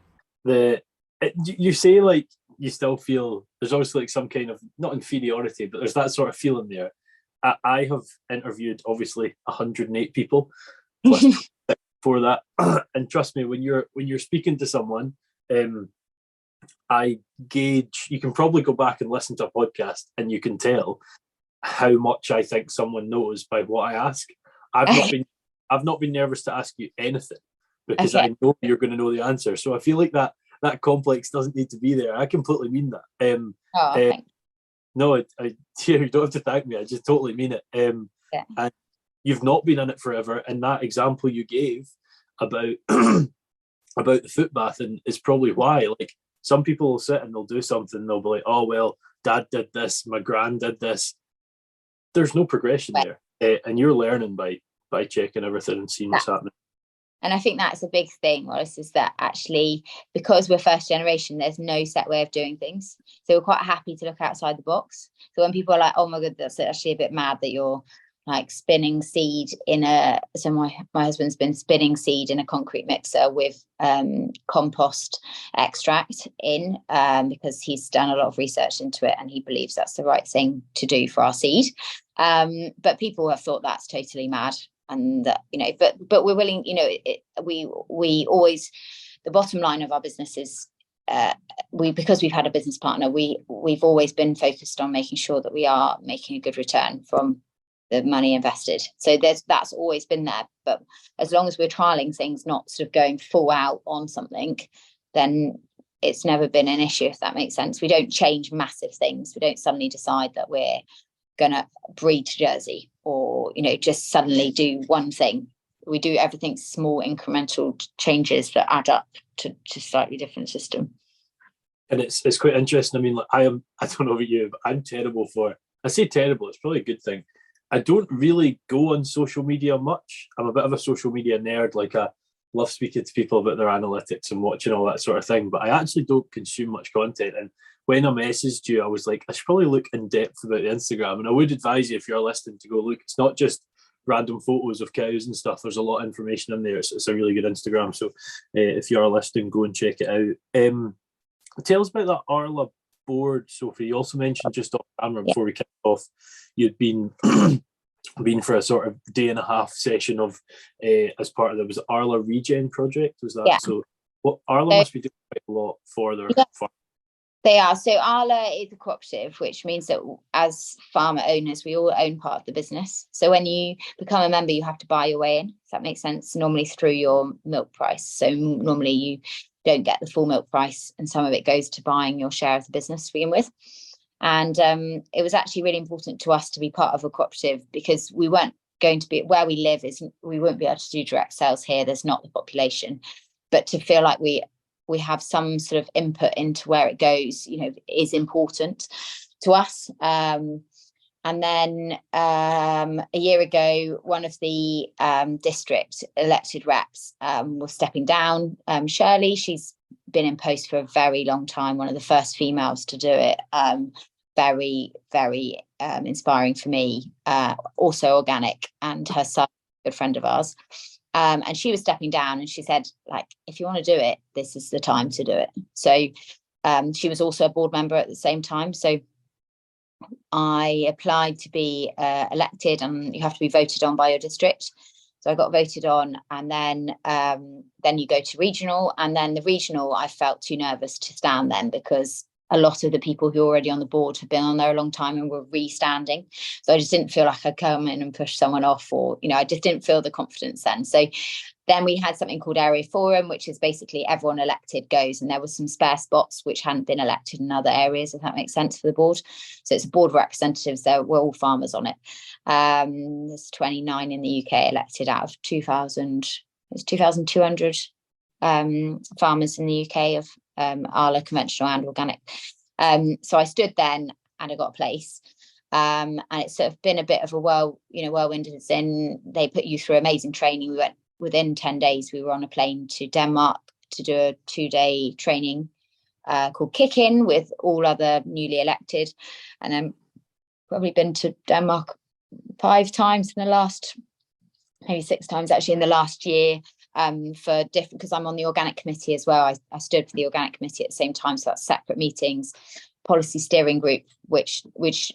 You say like you still feel there's obviously like some kind of, not inferiority, but there's that sort of feeling there. I have interviewed obviously 108 people plus for that, and trust me, when you're speaking to someone, I gauge. You can probably go back and listen to a podcast, and you can tell how much I think someone knows by what I ask. I've not been nervous to ask you anything, because I know you're going to know the answer. So I feel like that complex doesn't need to be there. I completely mean that. No, you don't have to thank me. I just totally mean it. And you've not been in it forever. And that example you gave about about the foot bathing is probably why. Like, some people will sit and they'll do something and they'll be like, oh, well, dad did this, my gran did this. There's no progression there. And you're learning by checking everything and seeing what's happening. And I think that's a big thing, Wallace, is that actually, because we're first generation, there's no set way of doing things. So we're quite happy to look outside the box. So when people are like, oh my God, that's actually a bit mad that you're like spinning seed so my husband's been spinning seed in a concrete mixer with compost extract in, because he's done a lot of research into it and he believes that's the right thing to do for our seed. But people have thought that's totally mad. And but we're willing, we always, the bottom line of our business is because we've had a business partner, we've always been focused on making sure that we are making a good return from the money invested. So that's always been there. But as long as we're trialing things, not sort of going full out on something, then it's never been an issue, if that makes sense. We don't change massive things. We don't suddenly decide that we're going to breed Jersey or just suddenly do one thing. We do everything small incremental changes that add up to slightly different system. And it's quite interesting. I mean, like, I don't know about you, but I'm terrible for it. I say terrible, it's probably a good thing. I don't really go on social media much. I'm a bit of a social media nerd. Like, I love speaking to people about their analytics and watching all that sort of thing, but I actually don't consume much content. And when I messaged you, I was like, I should probably look in depth about the Instagram. And I would advise you, if you're listening, to go look. It's not just random photos of cows and stuff. There's a lot of information in there. It's a really good Instagram. So if you are listening, go and check it out. Tell us about that Arla board, Sophie. You also mentioned just off camera before we kicked off, you'd been for a sort of day and a half session of as part of the Arla Regen project. Was that so? Well, Arla must be doing quite a lot for their farm. They are. So Arla is a cooperative, which means that as farmer owners, we all own part of the business. So when you become a member, you have to buy your way in. Does that make sense? Normally through your milk price. So normally you don't get the full milk price, and some of it goes to buying your share of the business to begin with. And it was actually really important to us to be part of a cooperative, because we weren't going to be where we live is we won't be able to do direct sales here. There's not the population, but to feel like we have some sort of input into where it goes, is important to us. And then a year ago, one of the district elected reps was stepping down. Shirley, she's been in post for a very long time, one of the first females to do it. Very, very inspiring for me. Also organic, and her son, a good friend of ours. And she was stepping down, and she said, like, if you want to do it, this is the time to do it. So she was also a board member at the same time. So I applied to be elected, and you have to be voted on by your district. So I got voted on, and then you go to regional, and then the regional, I felt too nervous to stand then, because a lot of the people who are already on the board have been on there a long time and were re-standing. So I just didn't feel like I'd come in and push someone off, or, I just didn't feel the confidence then. So then we had something called Area Forum, which is basically everyone elected goes, and there was some spare spots which hadn't been elected in other areas, if that makes sense, for the board. So it's a board of representatives. We're all farmers on it. There's 29 in the UK elected out of 2,200 farmers in the UK of Arla, conventional and organic. So I stood then, and I got a place. And it's sort of been a bit of a whirlwind. It's in, they put you through amazing training. We went within 10 days, we were on a plane to Denmark to do a 2-day training called Kick In with all other newly elected. And then probably been to Denmark 5 times in the last, maybe 6 times actually in the last year, for different, because I'm on the organic committee as well. I stood for the organic committee at the same time, so that's separate meetings. Policy steering group, which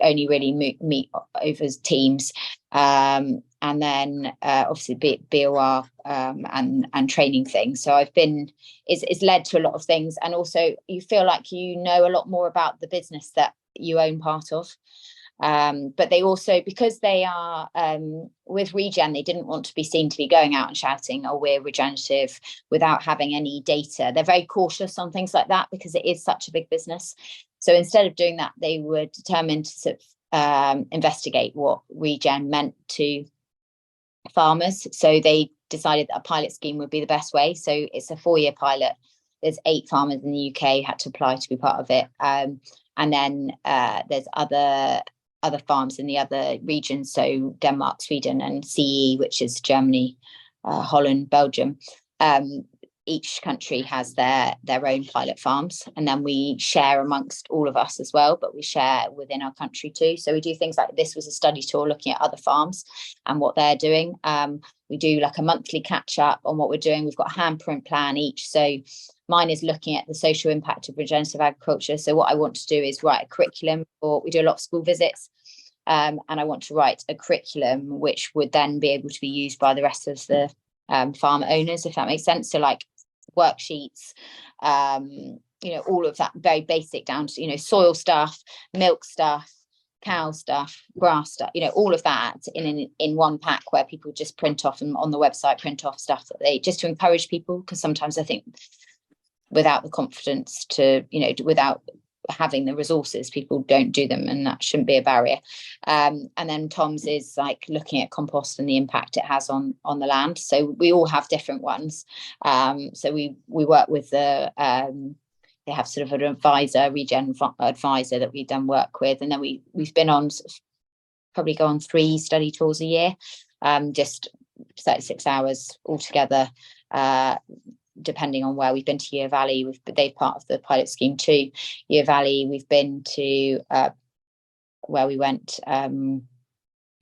only really meet over teams, and then obviously BOR and training things. So it's led to a lot of things, and also you feel like you know a lot more about the business that you own part of. But they also, because they are with Regen, they didn't want to be seen to be going out and shouting, "Oh, we're regenerative," without having any data. They're very cautious on things like that because it is such a big business. So instead of doing that, they were determined to sort of investigate what Regen meant to farmers. So they decided that a pilot scheme would be the best way. So it's a 4-year pilot. There's 8 farmers in the UK who had to apply to be part of it. And then there's other farms in the other regions, so Denmark, Sweden, and CE, which is Germany, Holland, Belgium. Each country has their own pilot farms, and then we share amongst all of us as well, but we share within our country too. So we do things like, this was a study tour looking at other farms and what they're doing. We do like a monthly catch up on what we're doing. We've got a handprint plan each. So mine is looking at the social impact of regenerative agriculture. So what I want to do is write a curriculum, or we do a lot of school visits. And I want to write a curriculum which would then be able to be used by the rest of the farm owners, if that makes sense. So like worksheets, all of that very basic, down to, soil stuff, milk stuff, cow stuff, grass stuff, all of that in one pack, where people just print off, and on the website print off stuff that they, just to encourage people, because sometimes I think without the confidence to, without having the resources, people don't do them, and that shouldn't be a barrier. And then Tom's is like looking at compost and the impact it has on the land. So we all have different ones. So we work with they have sort of an advisor, Regen advisor, that we've done work with, and then we've been on probably go on 3 study tours a year, just 36 hours altogether. Depending on where we've been to Year Valley, they're part of the pilot scheme too. Year Valley, we've been to where we went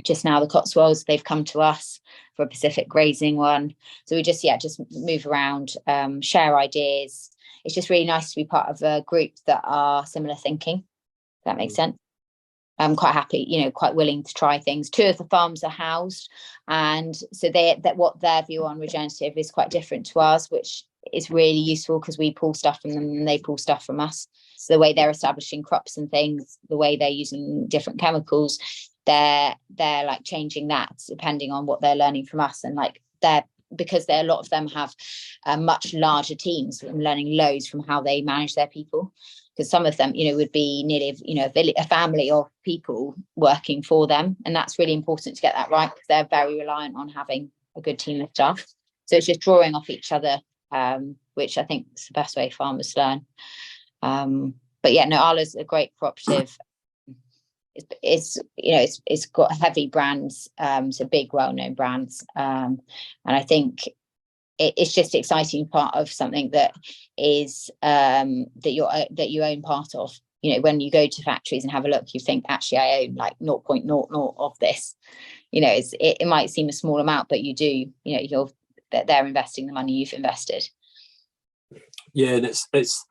just now, the Cotswolds. They've come to us for a Pacific grazing one. So we just move around, share ideas. It's just really nice to be part of a group that are similar thinking. If that makes sense. I'm quite happy, quite willing to try things. 2 of the farms are housed, and so what their view on regenerative is quite different to ours, which is really useful because we pull stuff from them and they pull stuff from us. So the way they're establishing crops and things, the way they're using different chemicals, they're like changing that depending on what they're learning from us, and like their because a lot of them have much larger teams, and learning loads from how they manage their people. Because some of them, would be nearly, a family of people working for them. And that's really important to get that right, because they're very reliant on having a good team of staff. So it's just drawing off each other, which I think is the best way farmers learn. But yeah, no, Arla's a great cooperative. It's got heavy brands, so big, well-known brands. And I think it's just exciting part of something that is that you own part of. When you go to factories and have a look, you think, actually I own like 0.00 of this. It might seem a small amount, but you do, they're investing the money you've invested. Yeah, and it's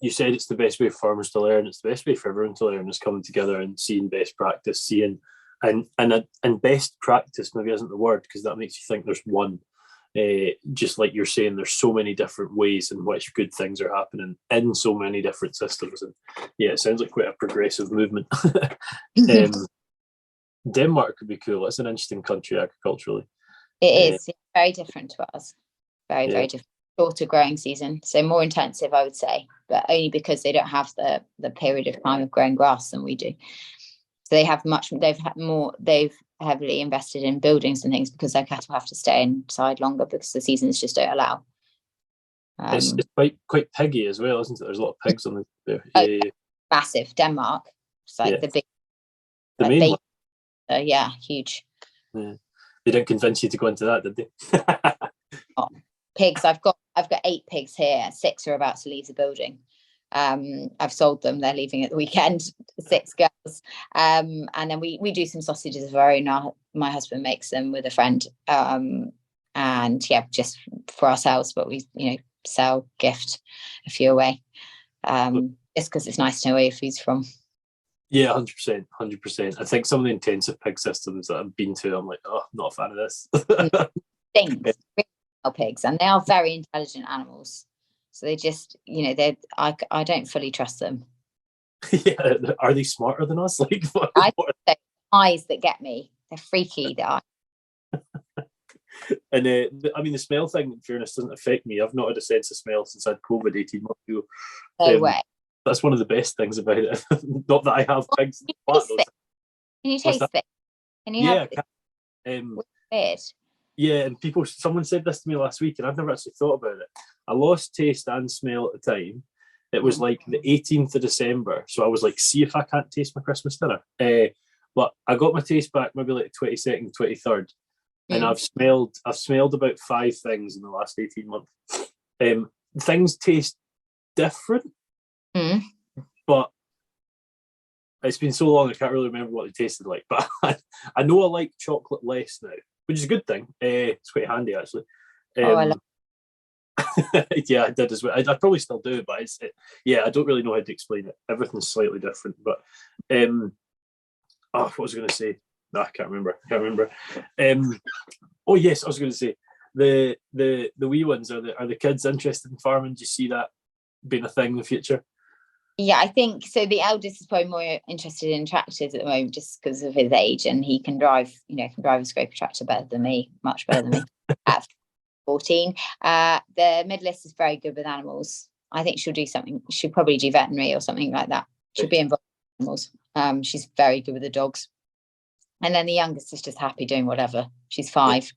you said it's the best way for farmers to learn. It's the best way for everyone to learn, is coming together and seeing best practice, and best practice maybe isn't the word, because that makes you think there's one. Just like you're saying, there's so many different ways in which good things are happening in so many different systems, and yeah, it sounds like quite a progressive movement. Denmark could be cool. It's an interesting country agriculturally. It is very different to us. Very different. Shorter growing season, so more intensive, I would say, but only because they don't have the period of time of growing grass than we do. So they've heavily invested in buildings and things, because their cattle have to stay inside longer because the seasons just don't allow. It's quite piggy as well, isn't it? There's a lot of pigs on there. Massive. Denmark. It's like the big, the main one. Yeah, huge. Yeah. They didn't convince you to go into that, did they? Pigs. I've got 8 pigs here. 6 are about to leave the building. I've sold them. They're leaving at the weekend. 6 girls. And then we do some sausages of our own. My husband makes them with a friend. And yeah, just for ourselves, but we sell, gift a few away. Just because it's nice to know where your food's from. Yeah, 100%. I think some of the intensive pig systems that I've been to, I'm like, oh, I'm not a fan of this. Things, pigs, and they are very intelligent animals. So they just, I don't fully trust them. Yeah, are they smarter than us? Like, the eyes that get me, they're freaky. The eyes. And the smell thing, in fairness, doesn't affect me. I've not had a sense of smell since I had COVID 18 months ago. No way. That's one of the best things about it. Not that I have pigs. Can you taste it? Can you have it? Weird. Yeah, and someone said this to me last week, and I've never actually thought about it. I lost taste and smell at the time. It was like the 18th of December, so I was like, see if I can't taste my Christmas dinner. But I got my taste back maybe like 22nd, 23rd, and I've smelled about 5 things in the last 18 months. Things taste different, but it's been so long I can't really remember what they tasted like. But I know I like chocolate less now, which is a good thing. It's quite handy, actually. I love yeah, I did as well. I probably still do, but I don't really know how to explain it. Everything's slightly different. But what was I going to say? No, I can't remember. Oh yes, I was going to say the wee ones, are the kids interested in farming? Do you see that being a thing in the future? Yeah, I think so. The eldest is probably more interested in tractors at the moment, just because of his age, and he can drive a scraper tractor better than me, much better than me. At 14, the middleist is very good with animals. I think she'll do something. She'll probably do veterinary or something like that. She'll be involved in animals. She's very good with the dogs. And then the youngest is just happy doing whatever. She's 5.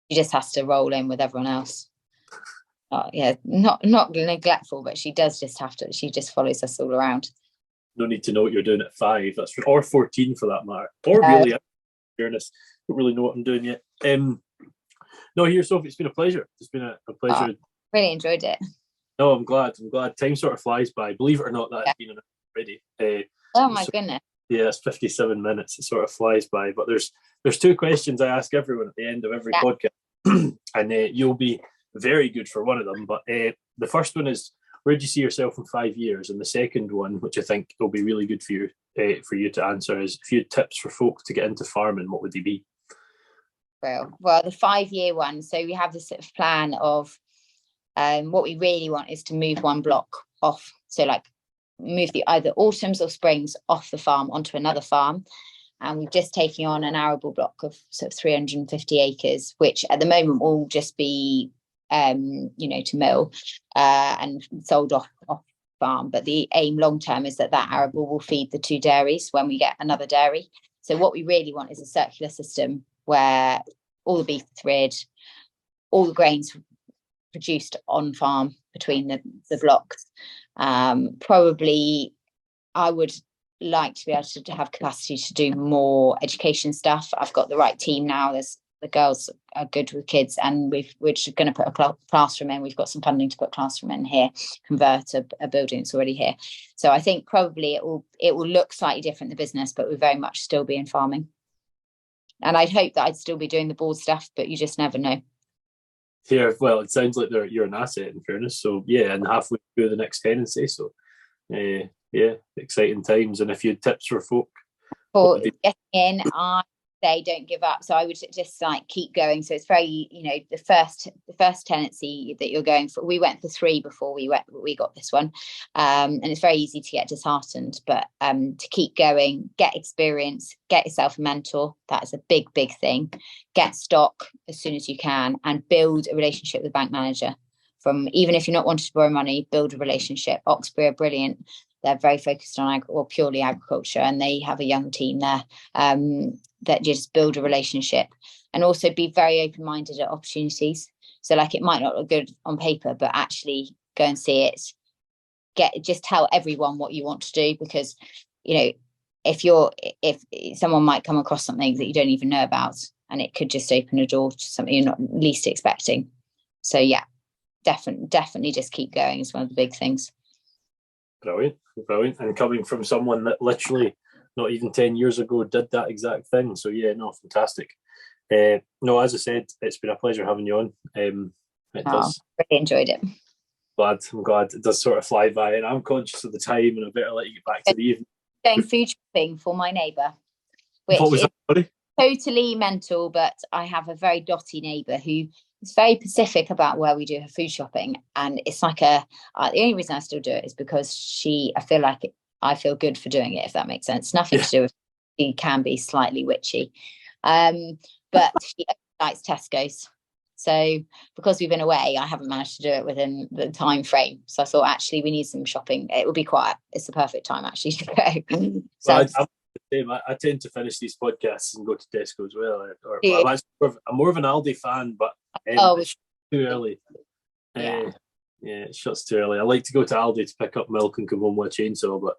She just has to roll in with everyone else. Not neglectful, but she does just have to. She just follows us all around. No need to know what you're doing at 5. Or 14 for that matter. Or really, in fairness, don't really know what I'm doing yet. No, here, Sophie, it's been a pleasure. It's been a pleasure. Really enjoyed it. No, I'm glad. Time sort of flies by. Believe it or not, that has been enough already. My goodness. Yeah, it's 57 minutes. It sort of flies by. But there's 2 questions I ask everyone at the end of every podcast, and you'll be very good for one of them. But the first one is, where do you see yourself in 5 years? And the second one, which I think will be really good for you to answer, is, if you had tips for folk to get into farming, what would they be? Well, the 5-year one. So we have this sort of plan of what we really want is to move one block off. So like move the either autumns or springs off the farm onto another farm, and we've just taken on an arable block of sort of 350 acres, which at the moment will just be, to mill and sold off farm. But the aim long term is that arable will feed the 2 dairies when we get another dairy. So what we really want is a circular system where all the beef is reared, all the grains produced on farm between the blocks. Probably I would like to be able to have capacity to do more education stuff. I've got the right team now. The girls are good with kids, and we're just going to put a classroom in. We've got some funding to put a classroom in here, convert a building that's already here. So I think probably it will look slightly different, the business, but we'll very much still be in farming. And I'd hope that I'd still be doing the board stuff, but you just never know. Yeah, well, it sounds like you're an asset, in fairness. So yeah, and halfway through the next tenancy. So yeah, exciting times. And if you had tips for folk for getting in, I say don't give up. So I would just like keep going. So it's very, the first tenancy that you're going for, we went for 3 before we got this one, and it's very easy to get disheartened, but to keep going, get experience, get yourself a mentor. That is a big thing. Get stock as soon as you can, and build a relationship with the bank manager. From, even if you're not wanting to borrow money, build a relationship. Oxbury are brilliant. They're very focused on purely agriculture, and they have a young team there that just build a relationship, and also be very open-minded at opportunities. So like, it might not look good on paper, but actually go and see it. Just tell everyone what you want to do, because if someone might come across something that you don't even know about, and it could just open a door to something you're not least expecting. So yeah, definitely just keep going is one of the big things. Brilliant. And coming from someone that literally not even 10 years ago did that exact thing. So yeah, no, fantastic. No, as I said, it's been a pleasure having you on. Does. Really enjoyed it. I'm glad. It does sort of fly by, and I'm conscious of the time, and I better let you get back to the evening. Going food shopping for my neighbour, which is totally mental, but I have a very dotty neighbour who is very specific about where we do her food shopping, and it's like the only reason I still do it is because I feel good for doing it, if that makes sense. Nothing to do with, she can be slightly witchy, but she likes Tesco's. So because we've been away, I haven't managed to do it within the time frame. So I thought, actually, we need some shopping. It will be quiet. It's the perfect time, actually, to go. So I tend to finish these podcasts and go to Tesco as well. I'm more of an Aldi fan, but it's too early. Yeah, it shuts too early. I like to go to Aldi to pick up milk and come home with a chainsaw, but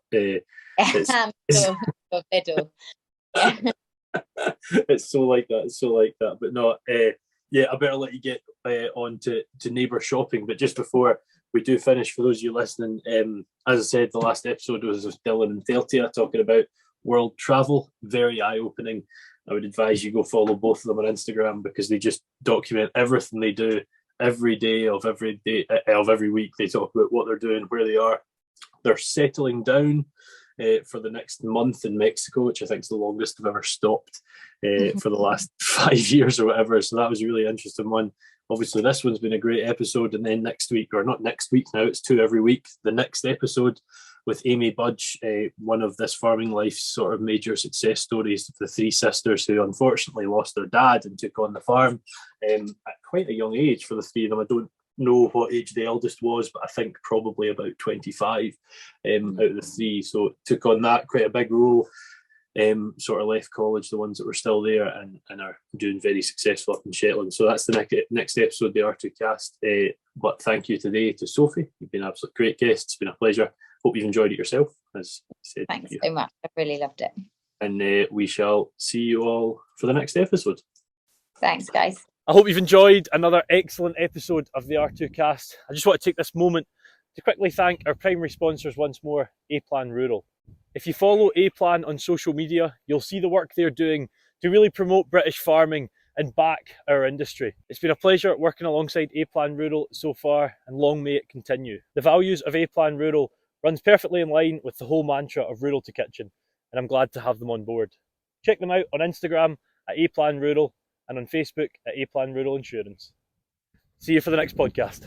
it's so like that. But no, I better let you get on to neighbour shopping. But just before we do finish, for those of you listening, as I said, the last episode was with Dylan and Theltia talking about world travel. Very eye-opening. I would advise you go follow both of them on Instagram, because they just document everything they do every day of every week. They talk about what they're doing, where they are. They're settling down for the next month in Mexico, which I think is the longest I've ever stopped for the last 5 years or whatever. So that was a really interesting one. Obviously, this one's been a great episode. And then next week, or not next week now, it's 2 every week. The next episode with Amy Budge, one of This Farming Life's sort of major success stories, the 3 sisters who unfortunately lost their dad and took on the farm at quite a young age for the 3 of them. I don't know what age the eldest was, but I think probably about 25 out of the 3. So took on that, quite a big role. Sort of left college, the ones that were still there, and are doing very successful up in Shetland. So that's the next episode of the R2Kast. But thank you today to Sophie. You've been an absolute great guest. It's been a pleasure. Hope you've enjoyed it yourself, as I said. Thanks so much. I really loved it. And we shall see you all for the next episode. Thanks, guys. I hope you've enjoyed another excellent episode of the R2Kast. I just want to take this moment to quickly thank our primary sponsors once more, A-Plan Rural. If you follow A-Plan on social media, you'll see the work they're doing to really promote British farming and back our industry. It's been a pleasure working alongside A-Plan Rural so far, and long may it continue. The values of A-Plan Rural runs perfectly in line with the whole mantra of rural to kitchen, and I'm glad to have them on board. Check them out on Instagram at A-Plan Rural and on Facebook at A-Plan Rural Insurance. See you for the next podcast.